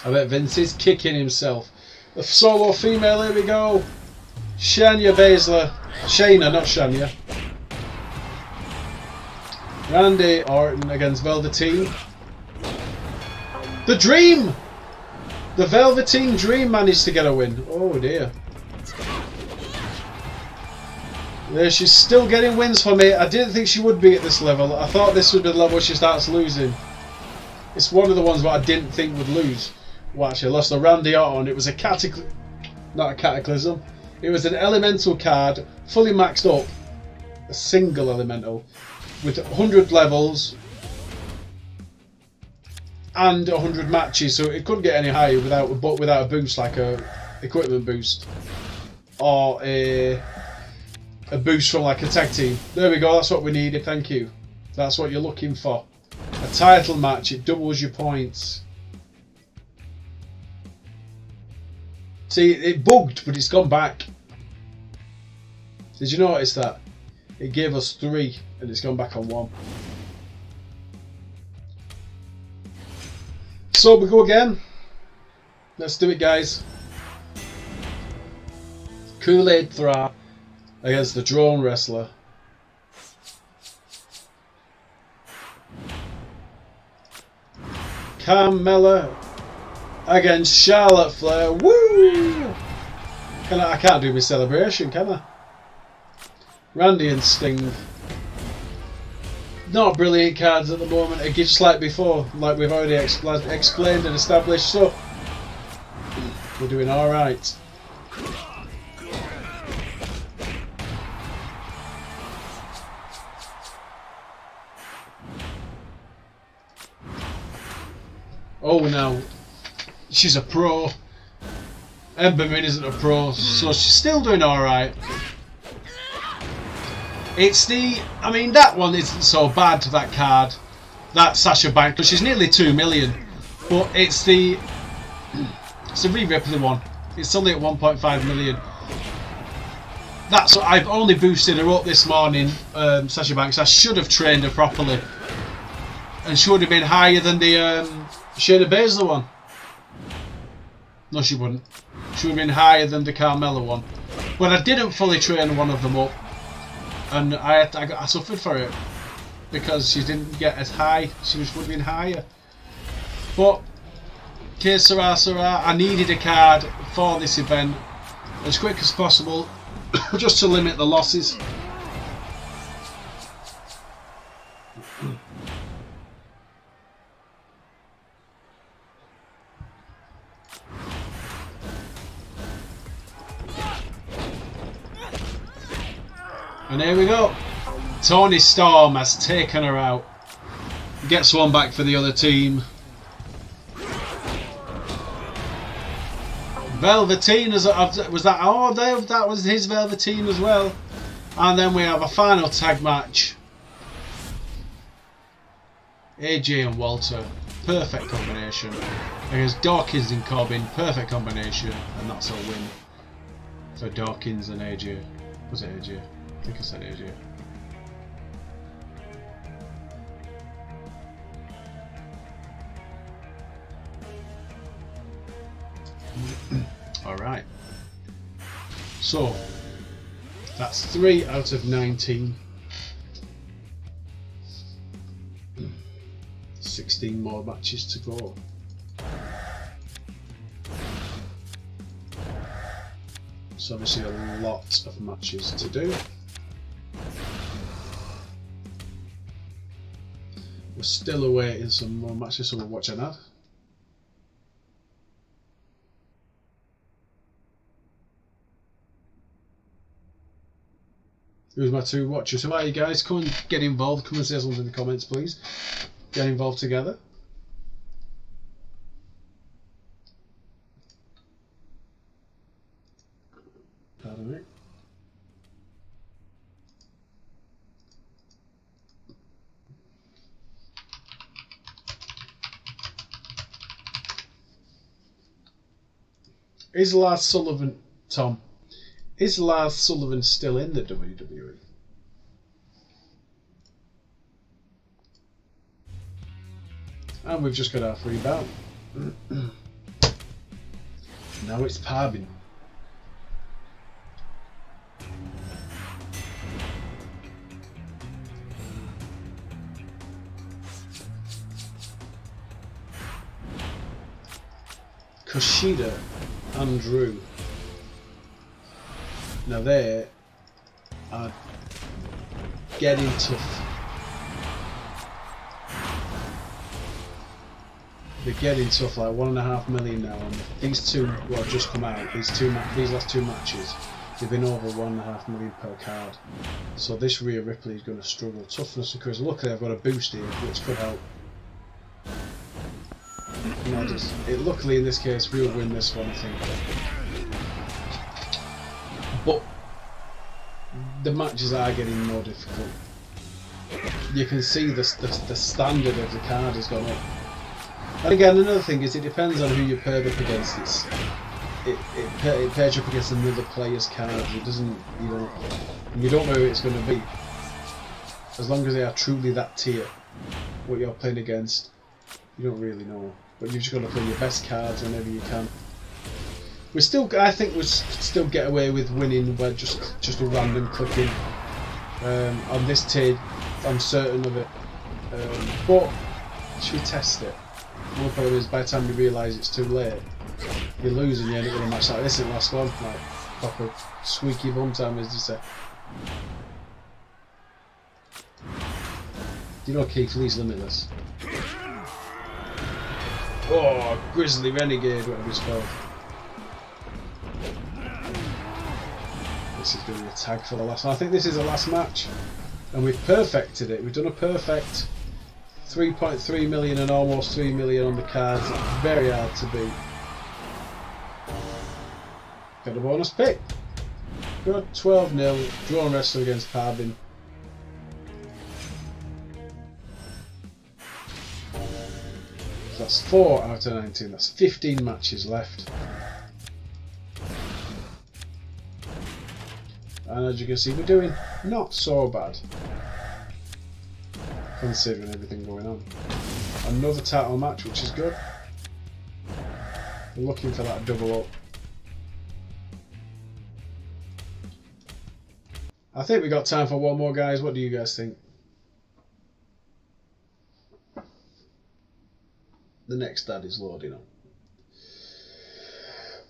Speaker 1: I bet Vince is kicking himself. The solo female, here we go. Shayna Baszler. Shayna, not Shania. Randy Orton against Velveteen. The Dream! The Velveteen Dream managed to get a win. Oh dear. There, she's still getting wins for me. I didn't think she would be at this level. I thought this would be the level she starts losing. It's one of the ones that I didn't think would lose. Well, actually, I lost to Randy Orton. It was a not a cataclysm. It was an elemental card, fully maxed up. A single elemental with 100 levels and 100 matches, so it couldn't get any higher without a boost, like a equipment boost or a boost from like a tag team. There we go. That's what we needed. Thank you. That's what you're looking for. A title match. It doubles your points. See, it bugged, but it's gone back. Did you notice that? It gave us 3 and it's gone back on 1. So we go again. Let's do it, guys. Kool-Aid Thra against the drone wrestler. Carmella against Charlotte Flair. Woo! I can't do my celebration, can I? Randy and Sting. Not brilliant cards at the moment, just like before, like we've already explained and established, so we're doing alright. Oh, now she's a pro. Ember Moon isn't a pro, so she's still doing alright. It's I mean, that one isn't so bad, that card. That Sasha Banks, because she's nearly 2 million. But it's the Rhea Ripley one. It's only at 1.5 million. That's what I've only boosted her up this morning, Sasha Banks. I should have trained her properly. And she would have been higher than the Shayna Baszler one. No, she wouldn't. She would have been higher than the Carmella one. But I didn't fully train one of them up. And I suffered for it. Because she didn't get as high. She would have been higher. But, que sera, sera. I needed a card for this event as quick as possible. Just to limit the losses. And here we go. Toni Storm has taken her out. Gets one back for the other team. Velveteen was that? Oh, that was his Velveteen as well. And then we have a final tag match. AJ and Walter, perfect combination. Against Dawkins and Corbin, perfect combination, and that's a win for Dawkins and AJ. Was it AJ? I think I said AJ. Alright. So, that's 3 out of 19. 16 more matches to go. So obviously a lot of matches to do. We're still awaiting some more matches, so we'll watch an ad. Who's my 2 watchers? Who are you guys? Come and get involved. Come and say something in the comments, please. Get involved together. Pardon me. Is Lars Sullivan, Tom, is Lars Sullivan still in the WWE? And we've just got our free bout. Now it's Parbin. Kushida and Drew. Now they are getting tough. They're getting tough, like 1.5 million now, and these two what have just come out, these last 2 matches, they've been over 1.5 million per card. So this Rhea Ripley is going to struggle. Toughness and charisma. Luckily I've got a boost here, which could help. Luckily in this case we'll win this one, I think. But the matches are getting more difficult. You can see the standard of the card has gone up. And again, another thing is it depends on who you're paired up against. It pairs you up against another player's card. It doesn't, you don't know who it's going to be. As long as they are truly that tier, what you're playing against, you don't really know. But you've just got to play your best cards whenever you can. I think we still get away with winning by just a random clicking on this tier. I'm certain of it. But should we test it? One problem is by the time you realise it's too late, you lose and you end up with a match like this in the last one, like proper squeaky bum time, as you say. You know Keith Lee's Limitless. Oh, Grizzly Renegade, whatever it's called. This is going to be a tag for the last one. I think this is the last match, and we've perfected it. We've done a perfect 3.3 million and almost 3 million on the cards. Very hard to beat. Got a bonus pick. Good, 12-0. Draw and wrestle against Parbin. So that's 4 out of 19. That's 15 matches left. And as you can see, we're doing not so bad, considering everything going on. Another title match, which is good. We're looking for that double up. I think we got time for one more, guys. What do you guys think? The next ad is loading up.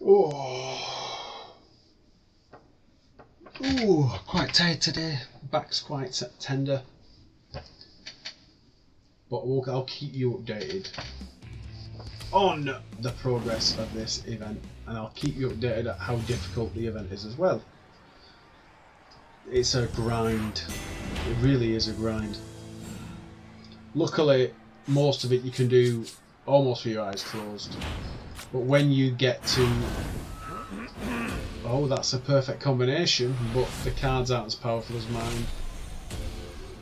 Speaker 1: Oh. Ooh, quite tired today. Back's quite tender. But I'll keep you updated on the progress of this event, and I'll keep you updated at how difficult the event is as well. It's a grind. It really is a grind. Luckily, most of it you can do almost with your eyes closed. But when you get to... Oh, that's a perfect combination, but the cards aren't as powerful as mine.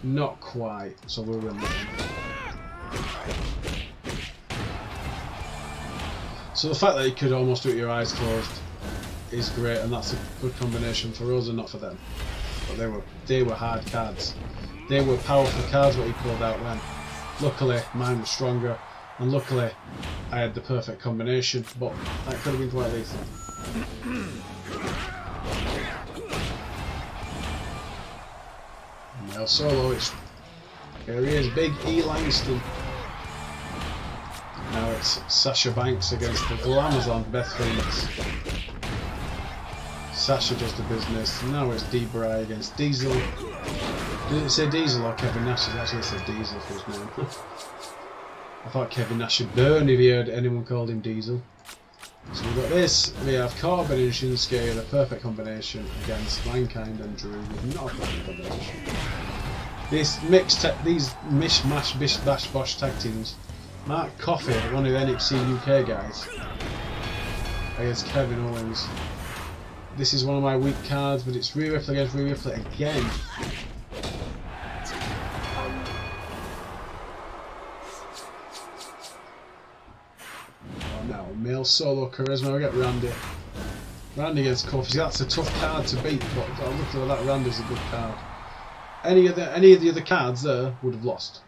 Speaker 1: Not quite, so we'll win that one. So the fact that you could almost do it with your eyes closed is great, and that's a good combination for us and not for them. But they were hard cards. They were powerful cards what he pulled out then. Luckily mine was stronger, and luckily I had the perfect combination, but that could have been quite lethal. Now Solo, here he is, Big E Langston. Now it's Sasha Banks against the Glamazon Beth Phoenix. Sasha does the business. Now it's Debray against Diesel. Did it say Diesel or Kevin Nash? It actually said Diesel for his name. I thought Kevin Nash should burn if he heard anyone called him Diesel. So we've got this. We have Corbin and Shinsuke in a perfect combination against Mankind and Drew with not a perfect combination. These mishmash bish bash bosh tag teams. Mark Coffey, one of the NXT UK guys, against Kevin Owens. This is one of my weak cards, but it's Rhea Ripley against Rhea Ripley again. Oh, now male solo charisma. We get Randy. Randy against Kofi. That's a tough card to beat, but looking at that, Randy's a good card. Any of the other cards there would have lost.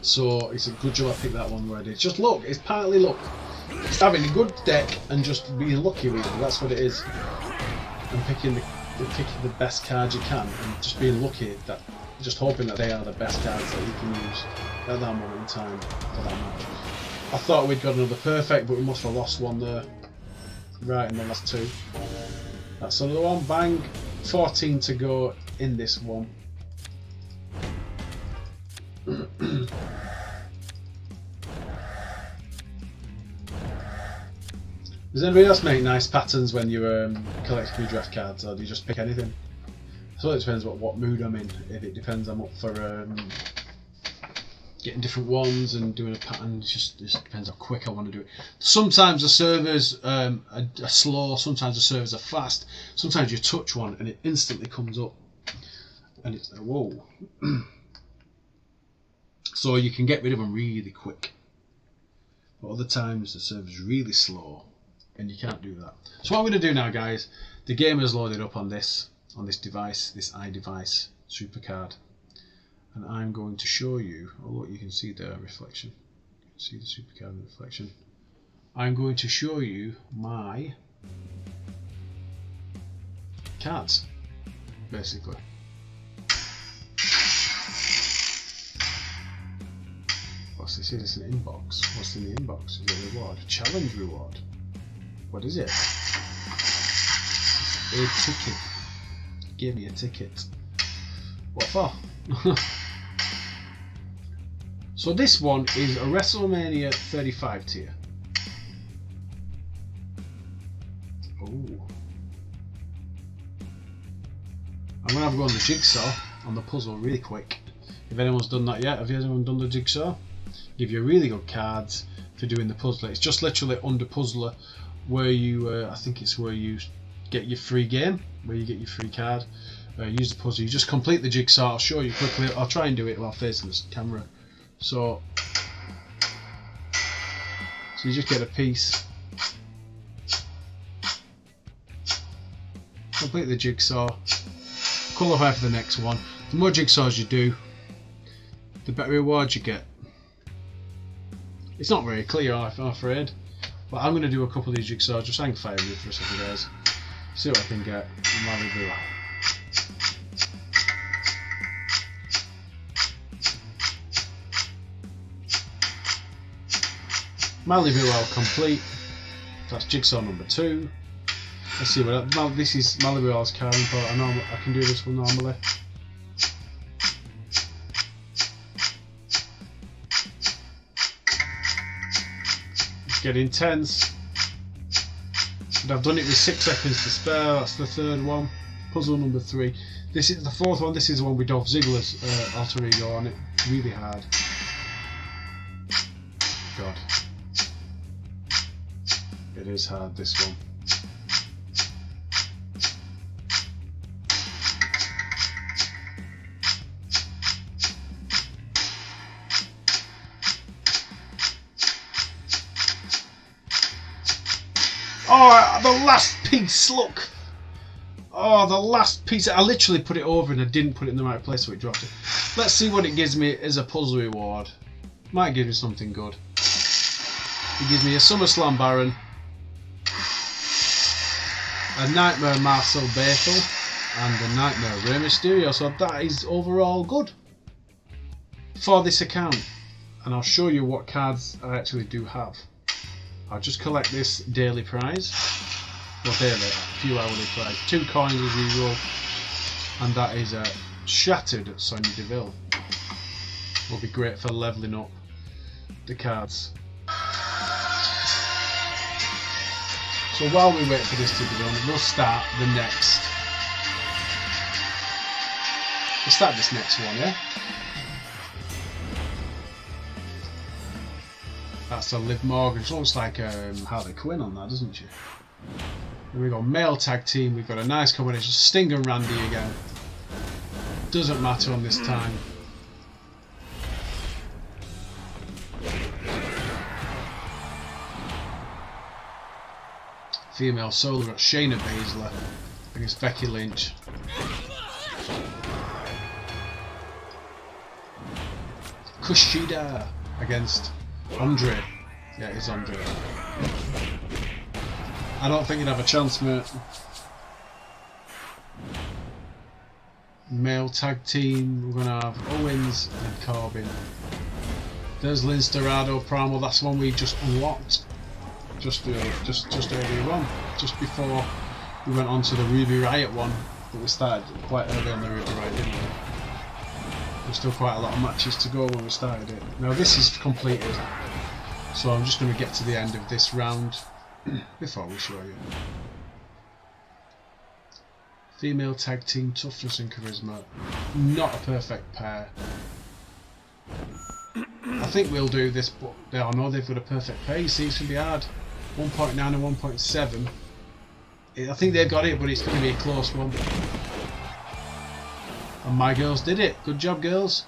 Speaker 1: So it's a good job I picked that one where I did. Just luck. It's partly luck. It's having a good deck and just being lucky with it. That's what it is. And picking the best cards you can and just being lucky that, just hoping that they are the best cards that you can use at that moment in time for that match. I thought we'd got another perfect, but we must have lost one there. Right in the last two. That's another one. Bang. 14 to go in this one. Does anybody else make nice patterns when you collect your draft cards, or do you just pick anything? So it depends what mood I'm in. If it depends, I'm up for getting different ones and doing a pattern. It just depends how quick I want to do it. Sometimes the servers are slow, sometimes the servers are fast. Sometimes you touch one and it instantly comes up, and it's like, whoa. So you can get rid of them really quick. But other times the server's really slow and you can't do that. So what I'm going to do now, guys, the game is loaded up on this device, this iDevice SuperCard, and I'm going to show you. Oh look, you can see the reflection. You can see the SuperCard reflection. I'm going to show you my cards, basically. What's this? Is this an inbox? What's in the inbox? Is it a reward? A challenge reward? What is it? It's a ticket. Give me a ticket. What for? So this one is a WrestleMania 35 tier. Oh. I'm going to have a go on the jigsaw, on the puzzle really quick. If anyone's done that yet, have you anyone done the jigsaw? Give you really good cards for doing the puzzle. It's just literally under Puzzler where you, I think it's where you get your free game, where you get your free card. Use the puzzle. You just complete the jigsaw. I'll show you quickly. I'll try and do it while facing this camera. So you just get a piece. Complete the jigsaw. Qualify for the next one. The more jigsaws you do, the better rewards you get. It's not very clear, I'm afraid, but I'm going to do a couple of these jigsaws. Just hang fire with me for a second, guys. See what I can get. Mally Well complete. That's jigsaw number 2. Let's see what this is. Malibuel's card import. I can do this one normally. It's getting intense. And I've done it with 6 seconds to spare. That's the 3rd one. Puzzle number 3. This is the 4th one. This is the one with Dolph Ziggler's alter ego on it. Really hard. God. It is hard, this one. Oh, the last piece, look! Oh, the last piece. I literally put it over and I didn't put it in the right place, so it dropped it. Let's see what it gives me as a puzzle reward. Might give me something good. He gives me a SummerSlam Baron, a Nightmare Marcel Bethel, and a Nightmare Rey Mysterio. So that is overall good for this account. And I'll show you what cards I actually do have. I'll just collect this daily prize. Well, daily, a few hourly prize. 2 coins as usual. And that is a Shattered Sonya Deville. Will be great for levelling up the cards. So while we wait for this to be done, we'll start the next. We'll start this next one, yeah? That's a Liv Morgan. She looks like Harley Quinn on that, doesn't she? Here we go, male tag team. We've got a nice combination. Sting and Randy again. Doesn't matter on this time. Female solo, we've got Shayna Baszler against Becky Lynch. Kushida against Andre. Yeah, it's Andre. I don't think you'd have a chance, mate. Male tag team, we're going to have Owens and Corbin. There's Lince Dorado Primal, that's the one we just unlocked. Just earlier on. Just before we went on to the Ruby Riott one. But we started quite early on the Ruby Riott, didn't we? There's still quite a lot of matches to go when we started it. Now this is completed. So I'm just going to get to the end of this round before we show you. Female tag team, toughness and charisma. Not a perfect pair. I think we'll do this, but I know they've got a perfect pair. You see, it's going to be hard. 1.9 and 1.7. I think they've got it, but it's going to be a close one. And my girls did it. Good job, girls.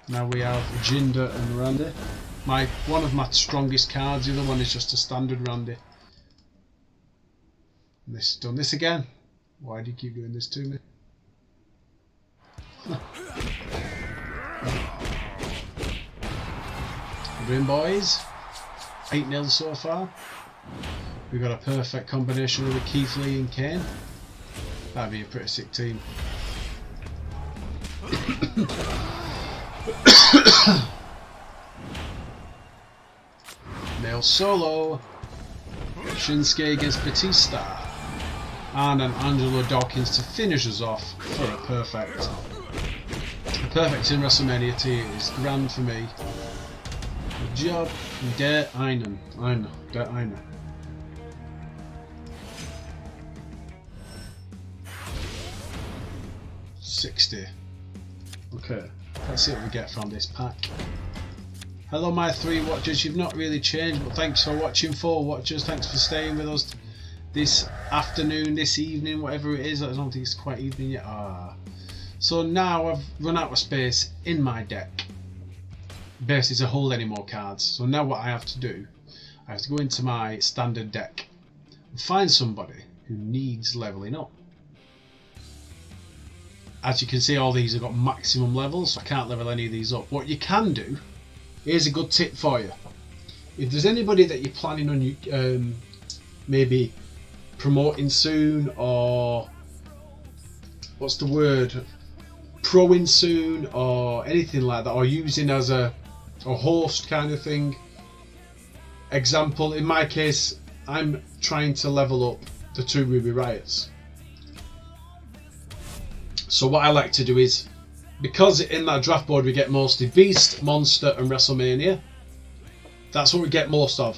Speaker 1: Now we have Jinder and Randy. One of my strongest cards. The other one is just a standard Randy. And this done this again. Why do you keep doing this to me? Win, boys. 8-0 so far. We've got a perfect combination with Keith Lee and Kane. That'd be a pretty sick team. Male solo. Shinsuke against Batista. And an Angelo Dawkins to finish us off for a perfect. A perfect in WrestleMania team is grand for me. Good job, Der einen. Der eine. $60. Okay, let's see what we get from this pack. Hello my 3 watchers, you've not really changed, but thanks for watching. 4 watchers, thanks for staying with us this afternoon, this evening, whatever it is. I don't think it's quite evening yet. So now I've run out of space in my deck, basically to hold any more cards. So now what I have to do, I have to go into my standard deck and find somebody who needs leveling up. As you can see, all these have got maximum levels, so I can't level any of these up. What you can do, here's a good tip for you. If there's anybody that you're planning on maybe promoting soon, or what's the word, proing soon, or anything like that, or using as a host kind of thing. Example, in my case, I'm trying to level up the 2 Ruby Riots. So what I like to do is, because in that draft board we get mostly Beast, Monster and WrestleMania, that's what we get most of.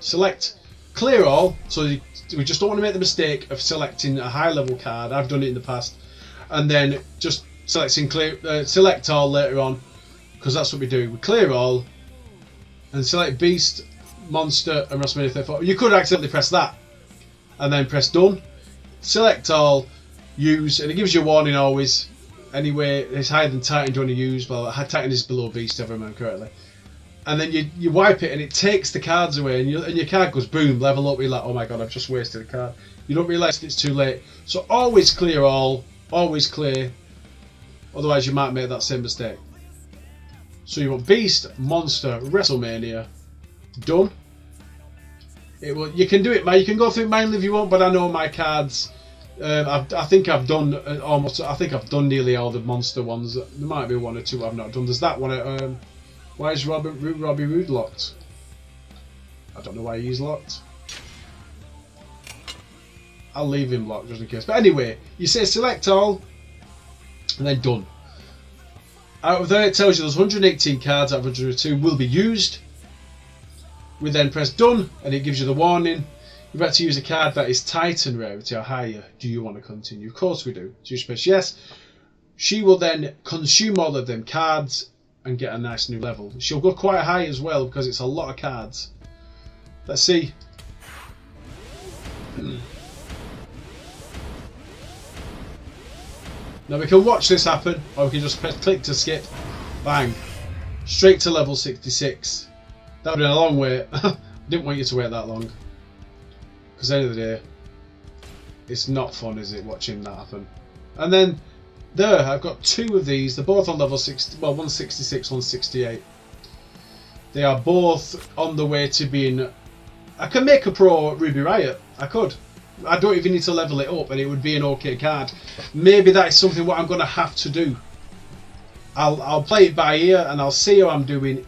Speaker 1: Select clear all, so we just don't want to make the mistake of selecting a high level card. I've done it in the past, and then just selecting select all later on, because that's what we do. We clear all and select Beast, Monster and WrestleMania 34. You could accidentally press that and then press done. Select all, use, and it gives you a warning always. Anyway, it's higher than Titan, do you want to use? Well, Titan is below Beast, if I remember correctly. And then you wipe it and it takes the cards away, and your card goes boom, level up. You're like, oh my god, I've just wasted a card. You don't realise it's too late. So always clear all, always clear. Otherwise you might make that same mistake. So you want Beast, Monster, WrestleMania, Done. It will. You can do it, man. You can go through it manually if you want, but I know my cards. I think I've done almost. I think I've done nearly all the monster ones. There might be one or two I've not done. There's that one. Why is Robbie Roode locked? I don't know why he's locked. I'll leave him locked just in case. But anyway, you say select all, and then done. Out of there, it tells you there's 118 cards out of 102 will be used. We then press done, and it gives you the warning. You're about to use a card that is Titan rarity or higher. Do you want to continue? Of course we do. So you press yes. She will then consume all of them cards and get a nice new level. She'll go quite high as well because it's a lot of cards. Let's see. Now we can watch this happen, or we can just press click to skip. Bang. Straight to level 66. That would have been a long wait. Didn't want you to wait that long. Because at the end of the day, it's not fun, is it, watching that happen? And then, there, I've got two of these. They're both on level 60, well, 166, 168. They are both on the way to being... I can make a pro Ruby Riot. I could. I don't even need to level it up and it would be an okay card. Maybe that is something what I'm going to have to do. I'll play it by ear and I'll see how I'm doing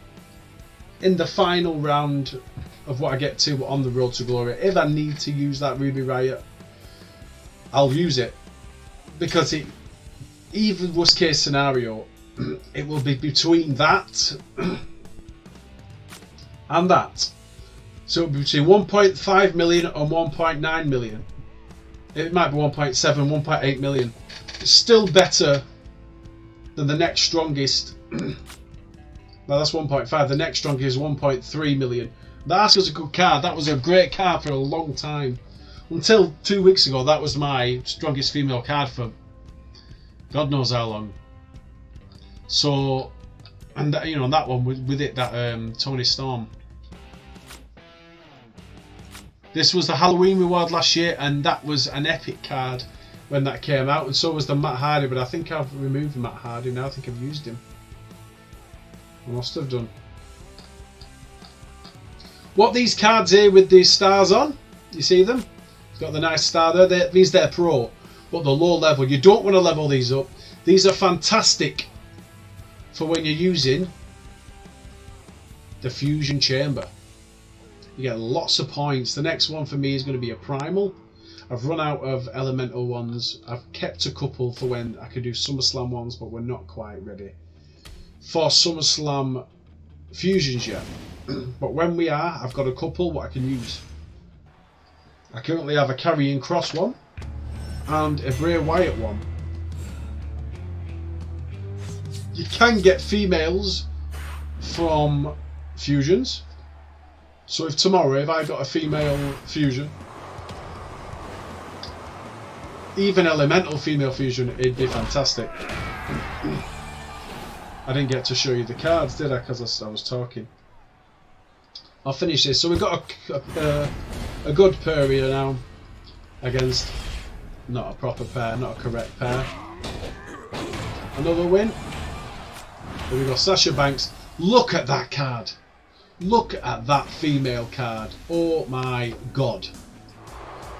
Speaker 1: in the final round of what I get to on the Road to Glory. If I need to use that Ruby Riot, I'll use it. Because it, even worst case scenario, it will be between that and that. So it'll be between 1.5 million and 1.9 million. It might be 1.7, 1.8 million. It's still better than the next strongest. Now that's 1.5. The next strongest is 1.3 million. That was a good card. That was a great card for a long time. Until 2 weeks ago, that was my strongest female card for God knows how long. So, and that, you know, that one with it, that Tony Storm. This was the Halloween reward last year, and that was an epic card when that came out, and so was the Matt Hardy, but I think I've removed Matt Hardy now. I think I've used him. I must have done. What these cards here with these stars on, you see them? It's got the nice star there. That means they're pro, but the low level. You don't want to level these up. These are fantastic for when you're using the Fusion Chamber. You get lots of points. The next one for me is going to be a Primal. I've run out of Elemental ones. I've kept a couple for when I could do SummerSlam ones, but we're not quite ready for SummerSlam Fusions yet. But when we are, I've got a couple what I can use. I currently have a Karrion Kross one and a Bray Wyatt one. You can get females from fusions. So if tomorrow, if I got a female fusion, even elemental female fusion, it'd be fantastic. I didn't get to show you the cards, did I? Because I was talking. I'll finish this. So we've got a good pair here now against not a proper pair, not a correct pair. Another win. Here we go, Sasha Banks. Look at that card. Look at that female card. Oh my god.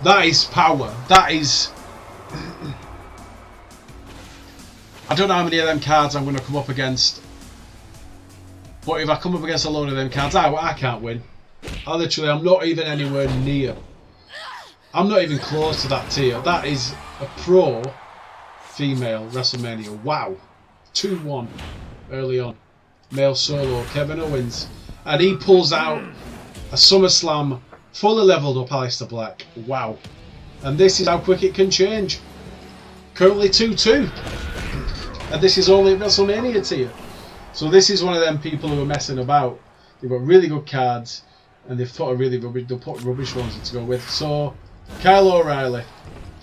Speaker 1: That is power. That is... I don't know how many of them cards I'm going to come up against. But if I come up against a load of them cards, I can't win. I'm not even anywhere near. I'm not even close to that tier. That is a pro female WrestleMania. Wow. 2-1 early on. Male solo, Kevin Owens. And he pulls out a SummerSlam fully leveled up Aleister Black. Wow. And this is how quick it can change. Currently 2-2. And this is only at WrestleMania tier. So this is one of them people who are messing about. They've got really good cards. And they've put they'll put rubbish ones to go with. So, Kyle O'Reilly.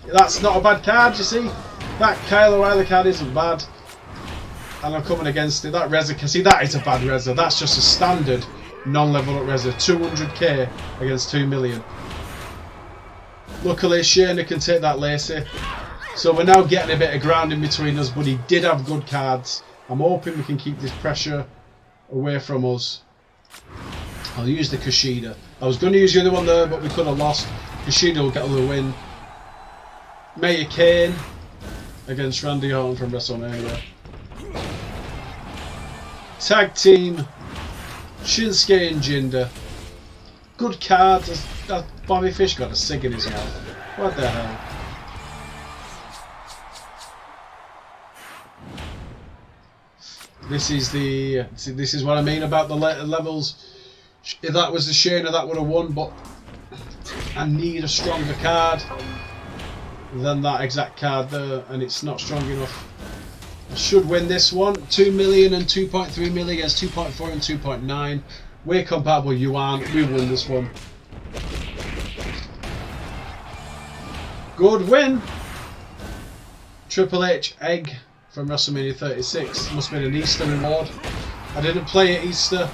Speaker 1: That's not a bad card, you see. That Kyle O'Reilly card isn't bad. And I'm coming against it. That Reza, can see that is a bad Reza. That's just a standard non-level up Reza. 200k against 2 million. Luckily, Shayna can take that Lacey. So we're now getting a bit of ground in between us, but he did have good cards. I'm hoping we can keep this pressure away from us. I'll use the Kushida. I was going to use the other one there, but we could have lost. Kushida will get the win. Mayor Kane against Randy Orton from WrestleMania. Tag team Shinsuke and Jinder. Good card. Bobby Fish got a cig in his mouth. What the hell? This is what I mean about the levels. If that was the Shayna, that would have won, but I need a stronger card than that exact card there, and it's not strong enough. I should win this one. 2 million and 2.3 million against 2.4 and 2.9. We're compatible, you aren't. We win this one. Good win. Triple H egg from WrestleMania 36. Must have been an Easter reward. I didn't play at Easter.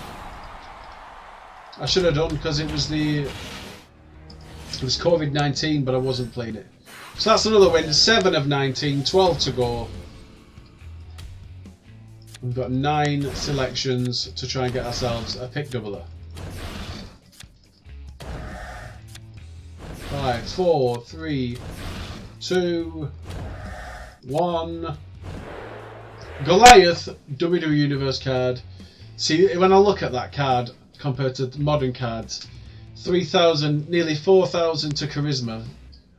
Speaker 1: I should have done because it was COVID-19, but I wasn't playing it. So that's another win. 7 of 19, 12 to go. We've got 9 selections to try and get ourselves a pick doubler. 5, 4, 3, 2, 1. Goliath WWE Universe card. See, when I look at that card compared to modern cards, 3,000, nearly 4,000 to charisma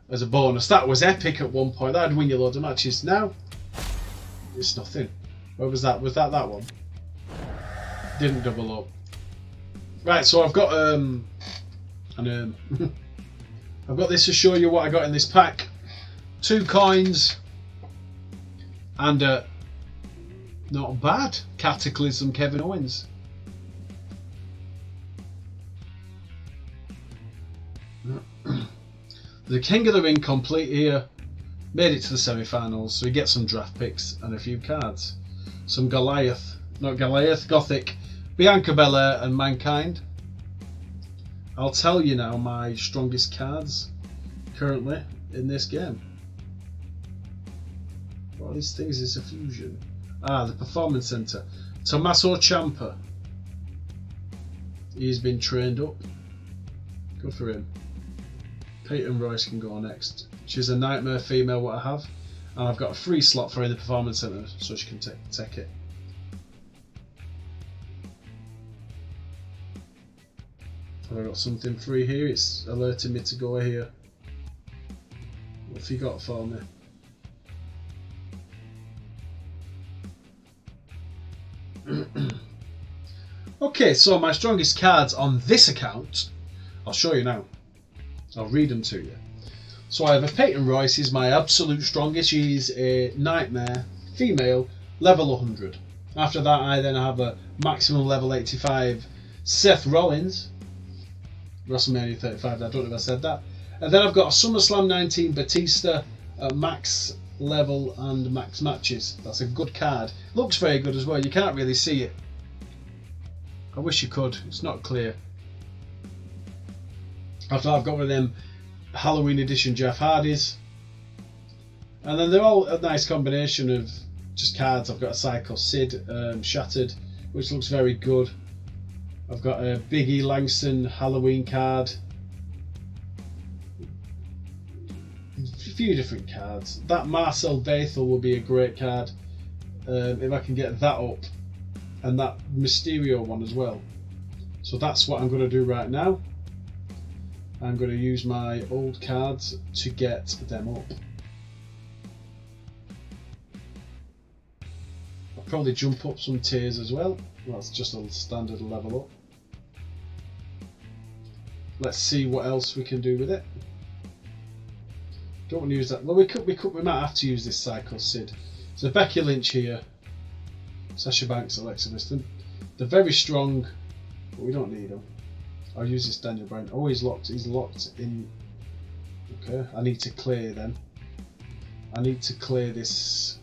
Speaker 1: as a bonus. That was epic at one point. That'd win you loads of matches. Now, it's nothing. Where was that? Was that one? Didn't double up. Right, so I've got I've got this to show you what I got in this pack. 2 coins and not bad Cataclysm Kevin Owens. The King of the Ring complete here. Made it to the semi-finals, so we get some draft picks and a few cards. Some Goliath, not Goliath, Gothic, Bianca Belair and Mankind. I'll tell you now my strongest cards currently in this game. What are these things? Is a fusion. Ah, the Performance Center. Tommaso Ciampa. He's been trained up. Good for him. Peyton Royce can go next. She's a nightmare female, what I have. And I've got a free slot for her in the Performance Center, so she can take it. Have I got something free here? It's alerting me to go here. What have you got for me? Okay, so my strongest cards on this account, I'll show you now. I'll read them to you. So I have a Peyton Royce, is my absolute strongest. She's a nightmare female, level 100. After that, I then have a maximum level 85 Seth Rollins, WrestleMania 35. I don't know if I said that. And then I've got a SummerSlam 19 Batista at max level and max matches. That's a good card. Looks very good as well. You can't really see it. I wish you could. It's not clear. After that, I've got one of them Halloween edition Jeff Hardys, and then they're all a nice combination of just cards. I've got a Psycho Sid Shattered, which looks very good. I've got a Big E Langston Halloween card, a few different cards. That Marcel Bethel will be a great card if I can get that up, and that Mysterio one as well. So that's what I'm going to do right now. I'm going to use my old cards to get them up. I'll probably jump up some tiers as well. That's just a standard level up. Let's see what else we can do with it. Don't want to use that. Well, we might have to use this Psycho Sid. So Becky Lynch here, Sasha Banks, Alexa Bliss. They're very strong, but we don't need them. I'll use this Daniel Bryan. Oh, he's locked in. Okay, I need to clear then. I need to clear this.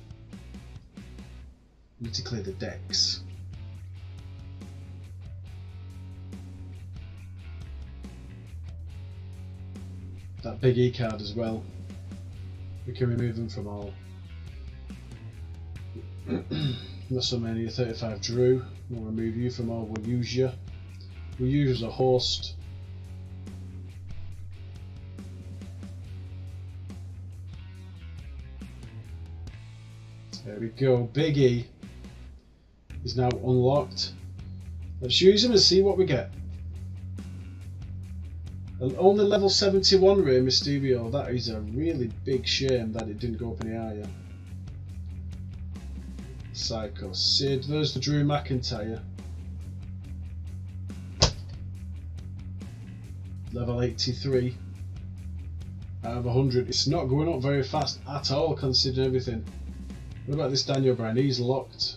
Speaker 1: I need to clear the decks. That Big E card as well. We can remove them from all. WrestleMania 35 Drew. We'll remove you from all. We'll use you. we use a host. There we go. Big E is now unlocked. Let's use him and see what we get. And only level 71 Rey Mysterio. That is a really big shame that it didn't go up any higher. Psycho Sid. There's the Drew McIntyre. Level 83 out of 100. It's not going up very fast at all considering everything. What about this Daniel Bryan? He's locked.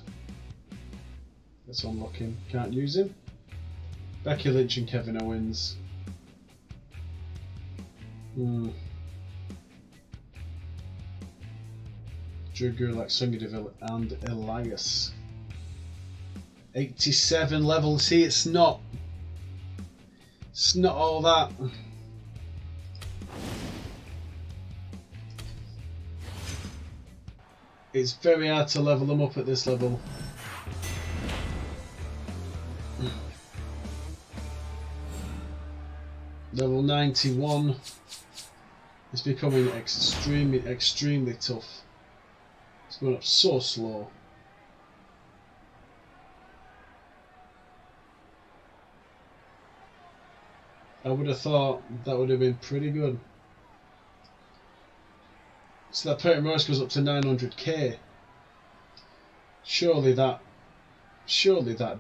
Speaker 1: Let's unlock him. Can't use him. Becky Lynch and Kevin Owens. Drew Gulak, Sonya Deville and Elias. 87 level. See, it's not all that. It's very hard to level them up at this level. Level 91 is becoming extremely tough. It's going up so slow. I would have thought that would have been pretty good. So that Perry Morris goes up to 900k. Surely that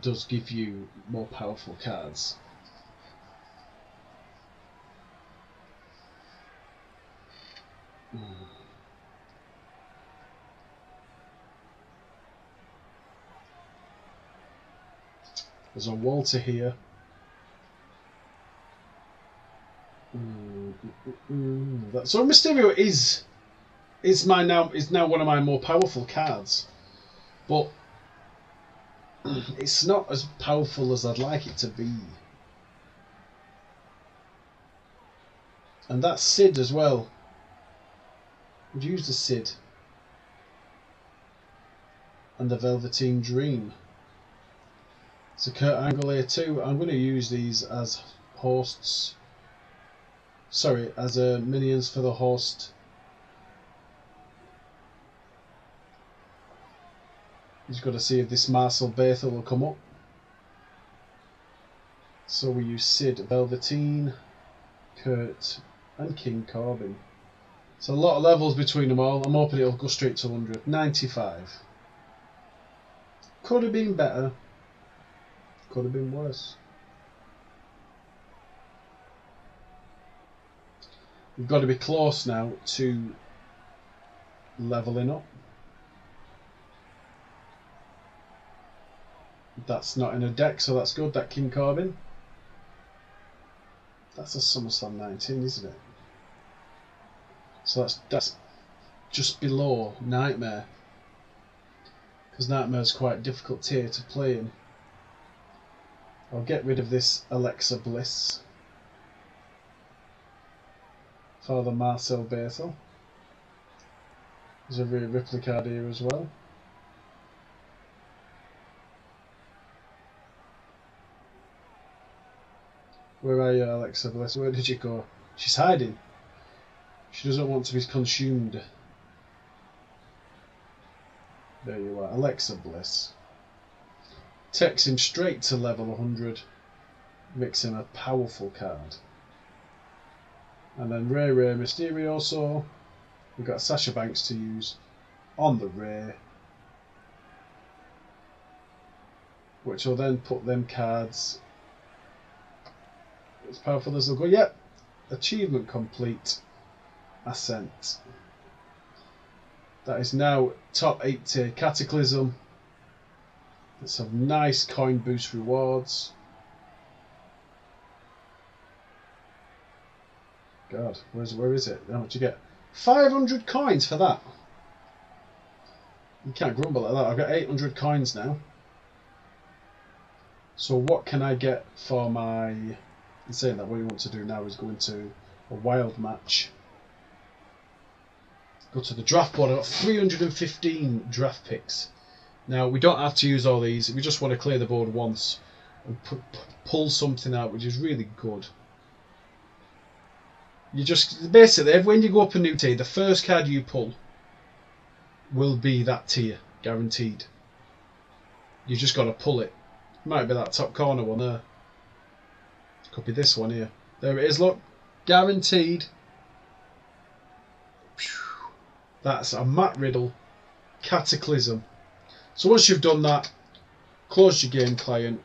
Speaker 1: does give you more powerful cards. There's a Walter here. So Mysterio is now one of my more powerful cards, but it's not as powerful as I'd like it to be. And that's Sid as well. Would use the Sid and the Velveteen Dream. It's a Kurt Angle here too. I'm going to use these as hosts. Sorry, as minions for the host. Just got to see if this Marcel Bethel will come up. So we use Sid, Velveteen, Kurt, and King Corbin. It's a lot of levels between them all. I'm hoping it'll go straight to 100. 95. Could have been better. Could have been worse. We've got to be close now to leveling up. That's not in a deck, so that's good. That King Corbin. That's a SummerSlam 19, isn't it? So that's just below Nightmare, because Nightmare's quite difficult tier to play in. I'll get rid of this Alexa Bliss for the Marcel Bethel. There's a Rhea Ripley card here as well. Where are you, Alexa Bliss? Where did you go? She's hiding. She doesn't want to be consumed. There you are, Alexa Bliss. Takes him straight to level 100. Makes him a powerful card. And then Rey Mysterio, so we've got Sasha Banks to use on the Rey, which will then put them cards as powerful as they'll go. Yep, achievement complete. Ascent. That is now top 8 tier Cataclysm. Let's have nice coin boost rewards. God, where is it? How much you get? 500 coins for that. You can't grumble at that. I've got 800 coins now. So what can I get for my... In saying that, what you want to do now is go into a wild match. Go to the draft board. I've got 315 draft picks. Now, we don't have to use all these. If we just want to clear the board once, and pull something out, which is really good. You just basically, when you go up a new tier, the first card you pull will be that tier, guaranteed. You just got to pull it. Might be that top corner one there. Could be this one here. There it is. Look, guaranteed. That's a Matt Riddle Cataclysm. So once you've done that, close your game client.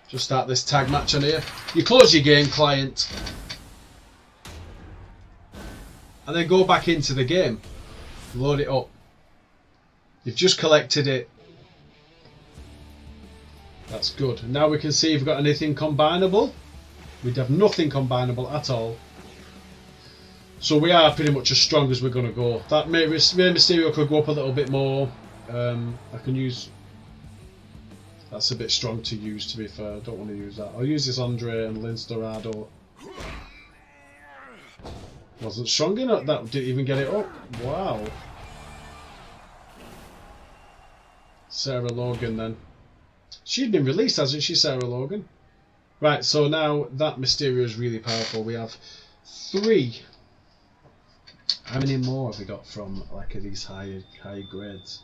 Speaker 1: Just start this tag match on here. You close your game client. And then go back into the game. Load it up. You've just collected it. That's good. Now we can see if we've got anything combinable. We'd have nothing combinable at all. So we are pretty much as strong as we're going to go. That Mysterio could go up a little bit more. I can use... That's a bit strong to use, to be fair. I don't want to use that. I'll use this Andre and Lince Dorado. Wasn't strong enough. That didn't even get it up. Wow. Sarah Logan then. She'd been released, hasn't she, Sarah Logan? Right, so now that Mysterio is really powerful. We have 3. How many more have we got from like these higher grades?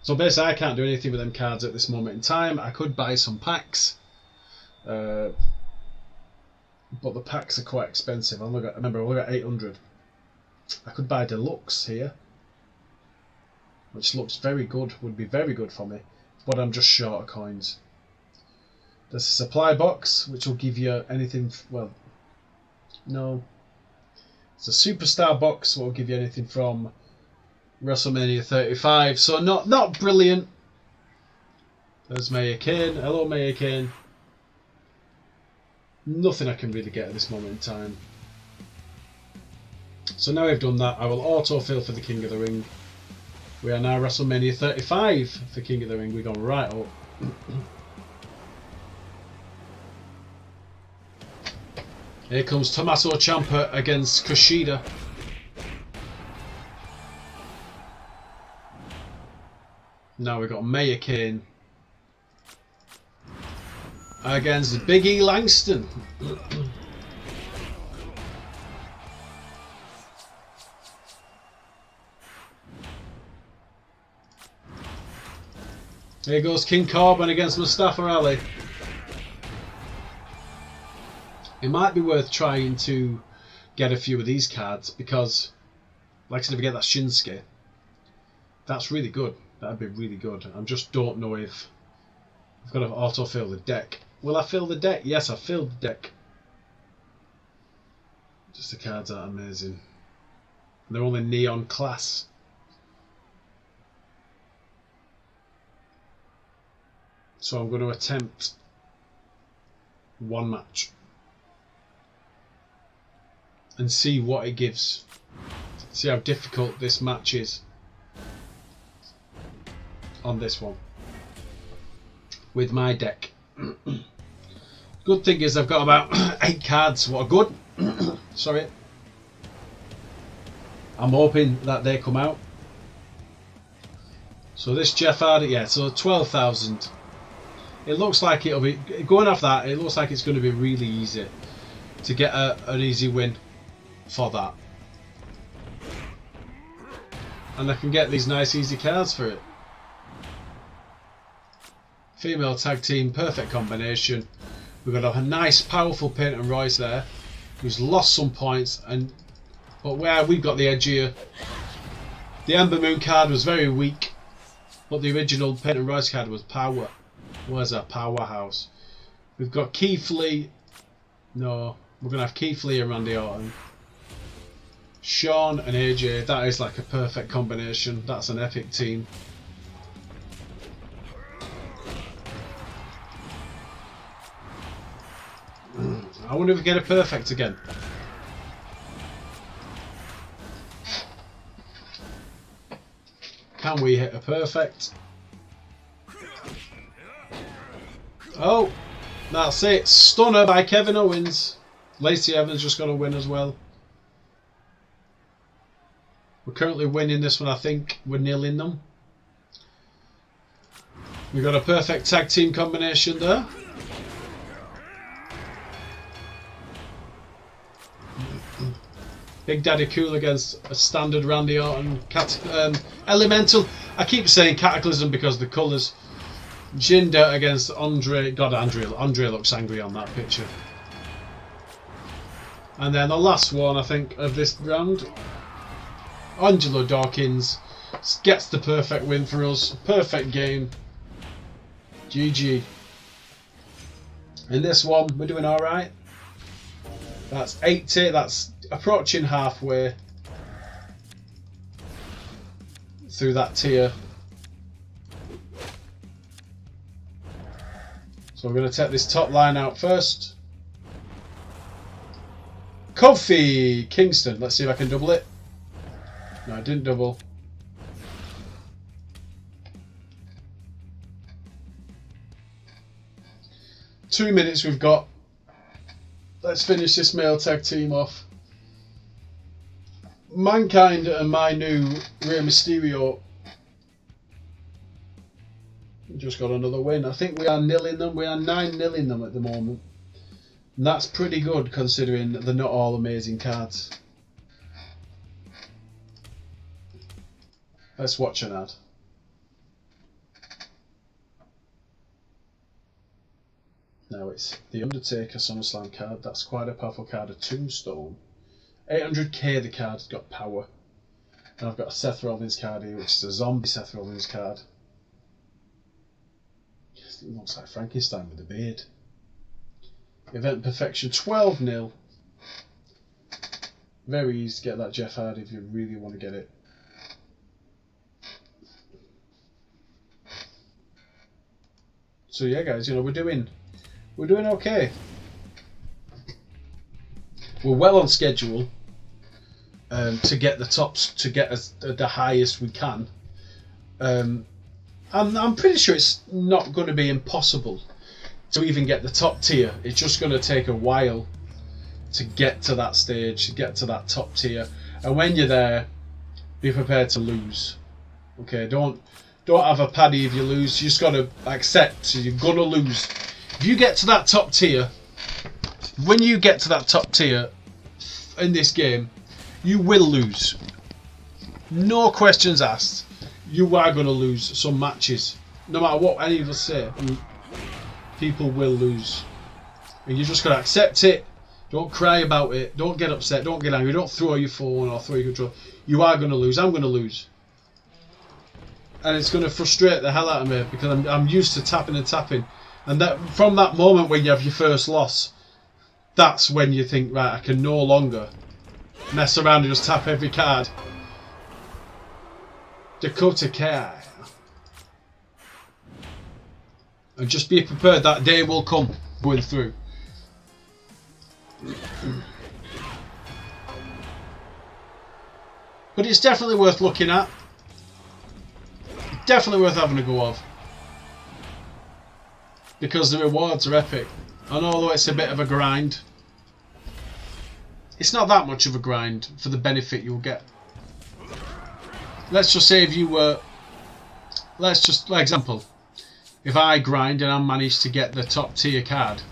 Speaker 1: So basically I can't do anything with them cards at this moment in time. I could buy some packs. But the packs are quite expensive. Remember, I've only got 800. I could buy deluxe here, which looks very good, would be very good for me, but I'm just short of coins. There's a supply box, which will give you anything, well, no. It's a superstar box, which will give you anything from WrestleMania 35, so not brilliant. There's Maya Kane. Hello, Maya Kane. Nothing I can really get at this moment in time. So now we've done that, I will autofill for the King of the Ring. We are now WrestleMania 35 for King of the Ring. We've gone right up. Here comes Tommaso Ciampa against Kushida. Now we've got Maya Kane against Big E Langston. Here goes King Corbin against Mustafa Ali. It might be worth trying to get a few of these cards because, like I said, if we get that Shinsuke, that's really good. That'd be really good. I just don't know if I've got to auto-fill the deck. Will I fill the deck? Yes, I filled the deck. Just the cards are amazing. They're only neon class. So I'm going to attempt one match and see what it gives. See how difficult this match is on this one with my deck. Good thing is I've got about 8 cards. What a good. Sorry. I'm hoping that they come out. So this Jeff Hardy, yeah, so 12,000. It looks like it'll be, going off that, it looks like it's going to be really easy to get an easy win for that. And I can get these nice easy cards for it. Female tag team, perfect combination. We've got a nice powerful Peyton Royce there, who's lost some points, but where we've got the edge here. The Ember Moon card was very weak, but the original Peyton Royce card was power. Was a powerhouse. We've got Keith Lee. No, we're going to have Keith Lee and Randy Orton. Shawn and AJ. That is like a perfect combination. That's an epic team. I wonder if we get a perfect again. Can we hit a perfect? Oh, that's it. Stunner by Kevin Owens. Lacey Evans just got a win as well. We're currently winning this one, I think. We're nilling them. We've got a perfect tag team combination there. Big Daddy Cool against a standard Randy Orton. Elemental. I keep saying Cataclysm because of the colours. Jinder against Andre. God, Andre looks angry on that picture. And then the last one, I think, of this round. Angelo Dawkins gets the perfect win for us. Perfect game. GG. In this one, we're doing alright. That's 80. That's approaching halfway through that tier. So we're going to take this top line out first. Kofi Kingston. Let's see if I can double it. No, I didn't double. Two minutes we've got. Let's finish this male tag team off. Mankind and my new Rey Mysterio just got another win. I think we are nilling them. We are 9-0 them at the moment. And that's pretty good considering they're not all amazing cards. Let's watch an ad. Now it's the Undertaker SummerSlam card. That's quite a powerful card. A Tombstone. 800k the card's got power. And I've got a Seth Rollins card here, which is a zombie Seth Rollins card. It looks like Frankenstein with a beard. Event Perfection 12-0. Very easy to get that Jeff Hardy if you really want to get it. So yeah guys, you know, we're doing okay. We're well on schedule to get the tops, to get us the highest we can. I'm pretty sure it's not going to be impossible to even get the top tier. It's just going to take a while to get to that stage, to get to that top tier. And when you're there, be prepared to lose. Okay, don't have a paddy if you lose. You just got to accept you're going to lose. If you get to that top tier, when you get to that top tier in this game, you will lose. No questions asked. You are going to lose some matches. No matter what any of us say, people will lose. And you just got to accept it. Don't cry about it. Don't get upset. Don't get angry. Don't throw your phone or throw your control. You are going to lose. I'm going to lose. And it's going to frustrate the hell out of me because I'm used to tapping and tapping. And that from that moment when you have your first loss, that's when you think, right, I can no longer mess around and just tap every card. Dakota Kai. And just be prepared, that day will come going through. But it's definitely worth looking at. Definitely worth having a go of. Because the rewards are epic. And although it's a bit of a grind, it's not that much of a grind for the benefit you'll get. Let's just say if you were, let's just, for example, if I grind and I manage to get the top tier card,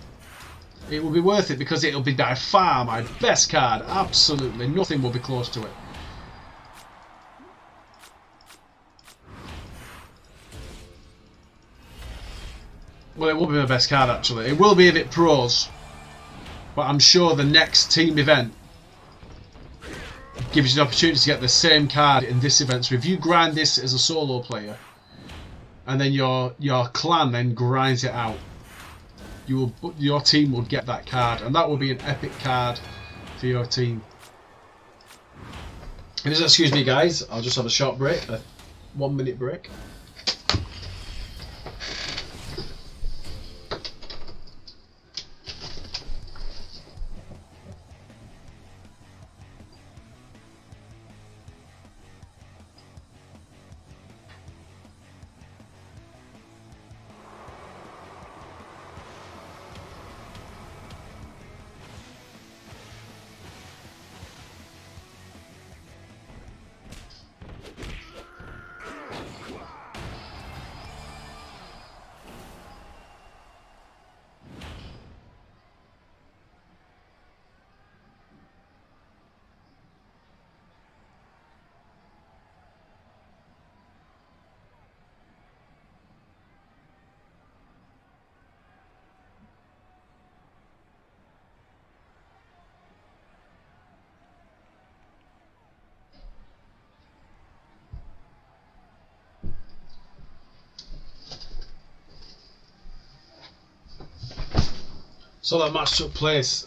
Speaker 1: it will be worth it because it'll be by far my best card. Absolutely nothing will be close to it. Well, it will be my best card actually. It will be if it pros, but I'm sure the next team event gives you the opportunity to get the same card in this event. So if you grind this as a solo player, and then your clan then grinds it out, your team will get that card, and that will be an epic card for your team. And just excuse me, guys. I'll just have a short break, a 1 minute break. So that match took place,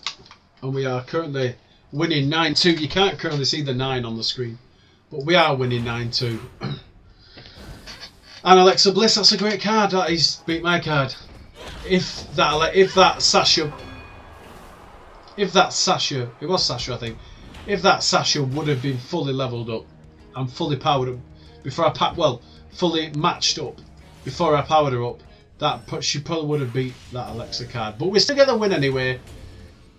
Speaker 1: and we are currently winning 9-2. You can't currently see the 9 on the screen, but we are winning 9-2. And Alexa Bliss, that's a great card. That is beat my card. If that Sasha, it was Sasha, I think. If that Sasha would have been fully leveled up and fully powered up before fully matched up before I powered her up, she probably would have beat that Alexa card. But we still get the win anyway.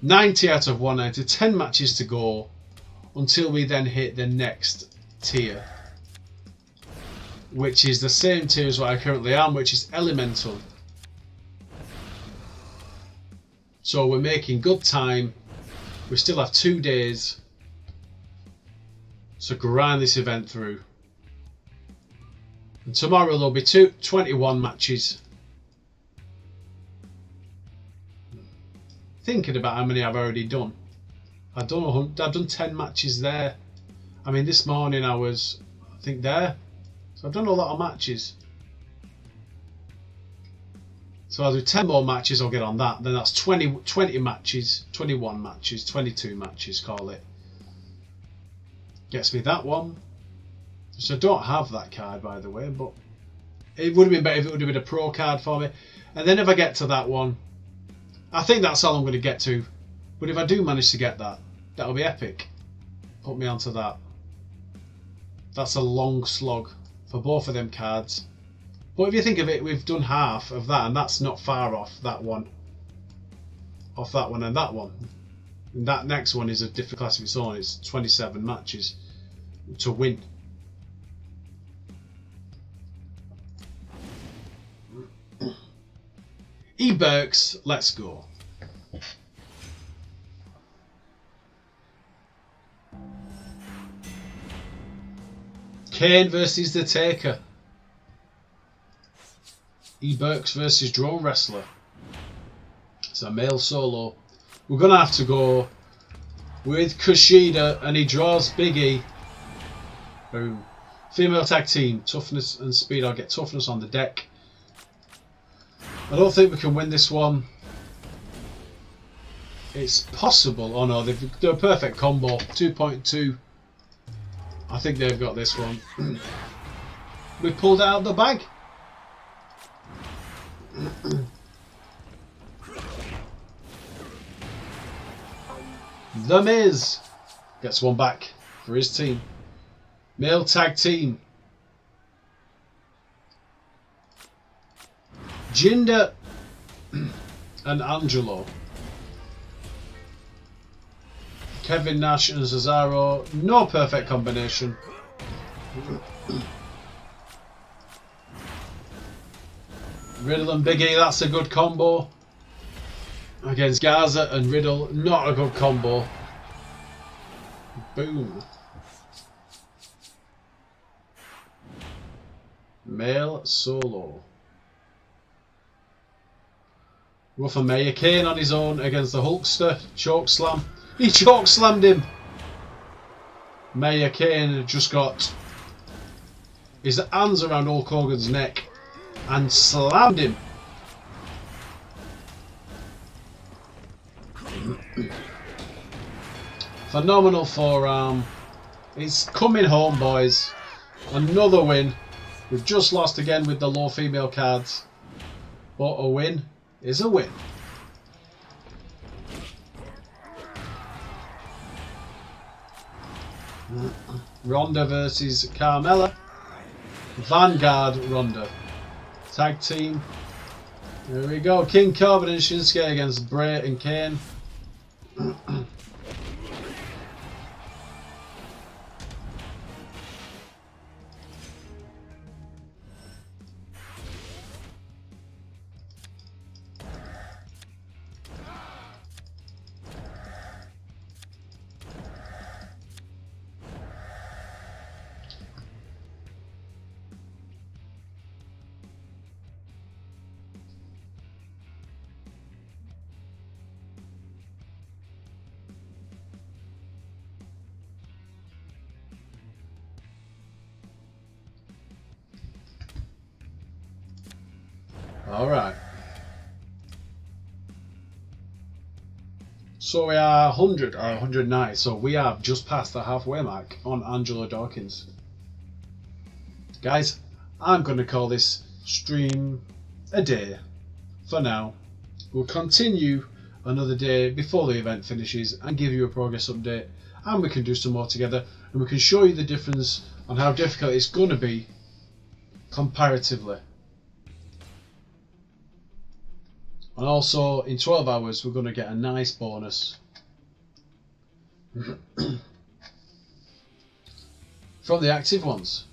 Speaker 1: 90 out of 190, 10 matches to go until we then hit the next tier, which is the same tier as what I currently am, which is Elemental. So we're making good time. We still have 2 days to grind this event through. And tomorrow there'll be 21 matches. Thinking about how many I've already done. I've done 10 matches there. I mean, this morning I was, I think, there. So I've done a lot of matches. So I'll do 10 more matches, I'll get on that. Then that's 20 matches, 21 matches, 22 matches, call it. Gets me that one. So I don't have that card, by the way, but it would have been better if it would have been a pro card for me. And then if I get to that one, I think that's all I'm going to get to. But if I do manage to get that, that'll be epic. Put me onto that. That's a long slog for both of them cards. But if you think of it, we've done half of that, and that's not far off that one. Off that one and that one. And that next one is a different class of its own. It's 27 matches to win. E-Burks, let's go. Kane versus the Taker. E-Burks versus Drone Wrestler. It's a male solo. We're going to have to go with Kushida, and he draws Big E. Boom. Female tag team. Toughness and speed. I'll get toughness on the deck. I don't think we can win this one. It's possible. Oh no, they've done a perfect combo. 2.2. I think they've got this one. We pulled it out of the bag. The Miz gets one back for his team. Male tag team. Jinder and Angelo. Kevin Nash and Cesaro. No perfect combination. Riddle and Big E, that's a good combo. Against Garza and Riddle, not a good combo. Boom. Male solo. Rough and Mayor Kane on his own against the Hulkster. Choke slam. He choke slammed him. Mayor Kane had just got his hands around Hulk Hogan's neck and slammed him. Phenomenal forearm. It's coming home, boys. Another win. We've just lost again with the low female cards, but a win is a win. Ronda versus Carmella. Vanguard Ronda. Tag team. There we go. King Corbin and Shinsuke against Bray and Kane. All right. So we are 100 or 109. So we have just passed the halfway mark on Angelo Dawkins. Guys, I'm going to call this stream a day for now. We'll continue another day before the event finishes and give you a progress update, and we can do some more together, and we can show you the difference on how difficult it's going to be comparatively. And also in 12 hours we're going to get a nice bonus from the active ones.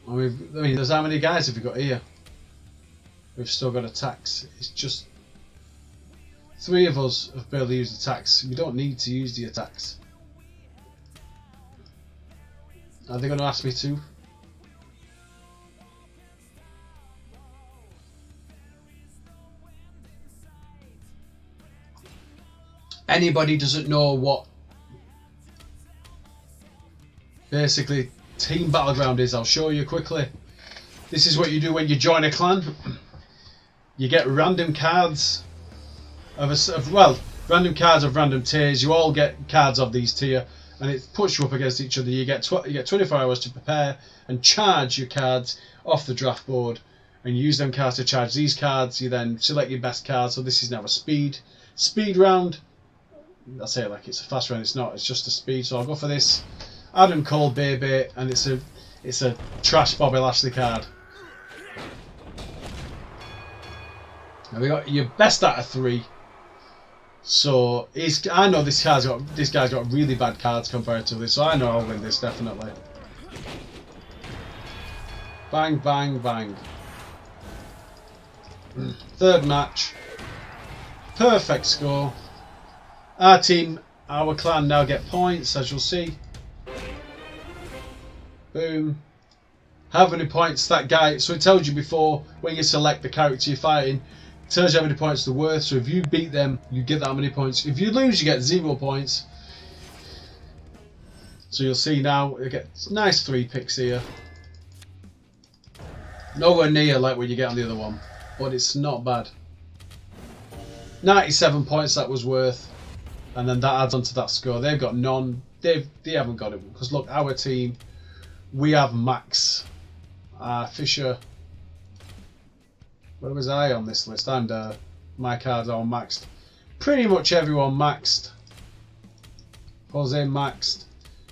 Speaker 1: I mean, there's how many guys have we got here? We've still got attacks. It's just 3 of us have barely used attacks. We don't need to use the attacks. Are they going to ask me to? Anybody doesn't know what basically Team Battleground is, I'll show you quickly. This is what you do when you join a clan. You get random cards random cards of random tiers. You all get cards of these tier, and it puts you up against each other. You get 24 hours to prepare and charge your cards off the draft board, and you use them cards to charge these cards. You then select your best card. So this is now a speed round. I say it like it's a fast round. It's not. It's just a speed. So I'll go for this Adam Cole baby, and it's a trash Bobby Lashley card. Now we got your best out of 3. So I know this guy's got really bad cards comparatively, so I know I'll win this definitely. Bang, bang, bang. 3rd match. Perfect score. Our team, our clan now get points, as you'll see. Boom. How many points that guy... So it tells you before, when you select the character you're fighting, it tells you how many points they're worth. So if you beat them, you get that many points. If you lose, you get 0 points. So you'll see now, you get nice 3 picks here. Nowhere near like what you get on the other one, but it's not bad. 97 points that was worth. And then that adds on to that score. They've got none. They haven't got it. Because look, our team, we have Max. Fisher. Where was I on this list? I'm there. My cards are all maxed. Pretty much everyone maxed. Jose maxed.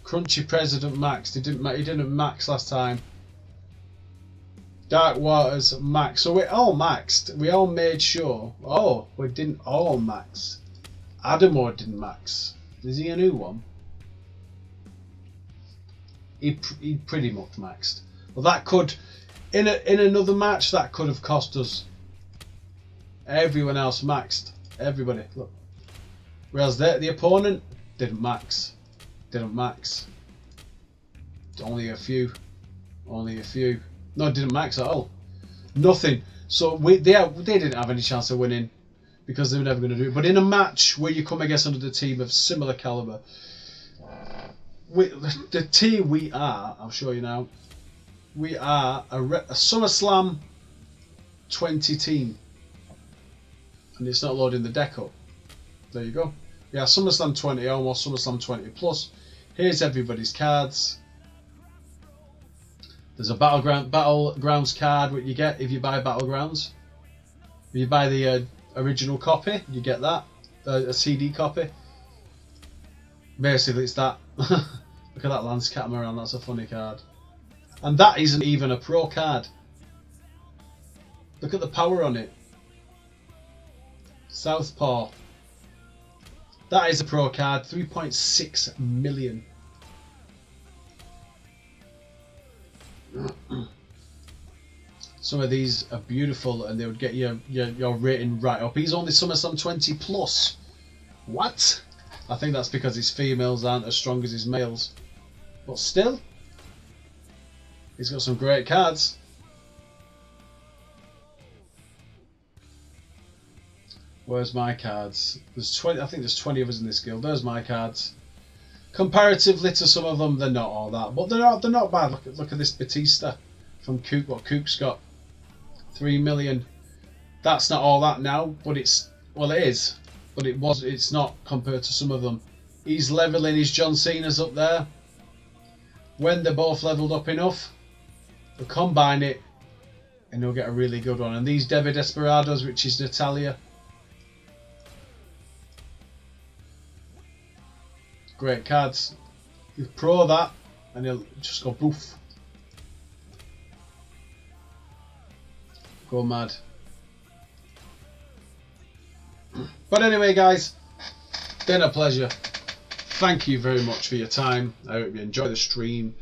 Speaker 1: Crunchy President maxed. He didn't max last time. Dark Waters maxed. So we're all maxed. We all made sure. Oh, we didn't all max. Adamore didn't max. Is he a new one? He pretty much maxed. Well, that could, in another match, that could have cost us. Everyone else maxed. Everybody, look. Whereas the opponent didn't max. Didn't max. Only a few. Only a few. No, didn't max at all. Nothing. So they didn't have any chance of winning, because they were never going to do it. But in a match where you come against another team of similar caliber, the team we are, I'll show you now, we are a SummerSlam 20 team. And it's not loading the deck up. There you go. We are SummerSlam 20, almost SummerSlam 20 plus. Here's everybody's cards. There's a Battlegrounds card which you get if you buy Battlegrounds. If you buy the original copy, you get that, a CD copy. Basically it's that. Look at that Lance Catamaran, that's a funny card. And that isn't even a pro card. Look at the power on it. Southpaw. That is a pro card, 3.6 million. Some of these are beautiful and they would get your rating right up. He's only SummerSlam 20 plus. What? I think that's because his females aren't as strong as his males. But still, he's got some great cards. Where's my cards? There's 20. I think there's 20 of us in this guild. There's my cards. Comparatively to some of them, they're not all that, but they're not bad. Look at this Batista from Cook. What Cook's got? 3 million. That's not all that now, but it's, well, it is, but it's not compared to some of them. He's leveling his John Cena's up there. When they're both leveled up enough, they'll combine it and you'll get a really good one. And these Devi Desperados, which is Natalia, great cards. You pro that and he'll just go boof. Go mad. But anyway, guys, been a pleasure. Thank you very much for your time. I hope you enjoy the stream.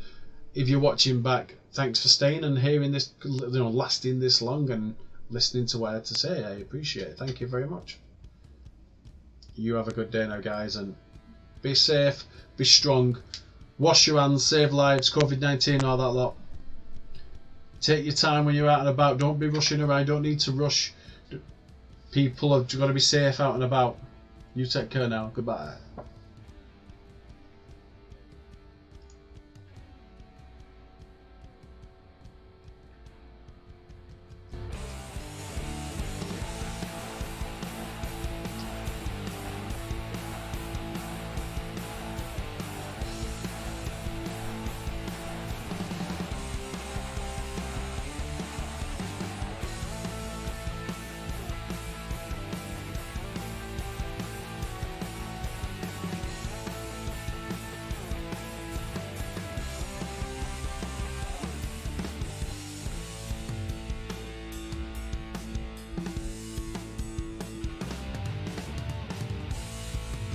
Speaker 1: If you're watching back, thanks for staying and hearing this, lasting this long and listening to what I had to say. I appreciate it. Thank you very much. You have a good day now, guys, and be safe, be strong, wash your hands, save lives, COVID-19, all that lot. Take your time when you're out and about. Don't be rushing around. You don't need to rush. People have got to be safe out and about. You take care now. Goodbye.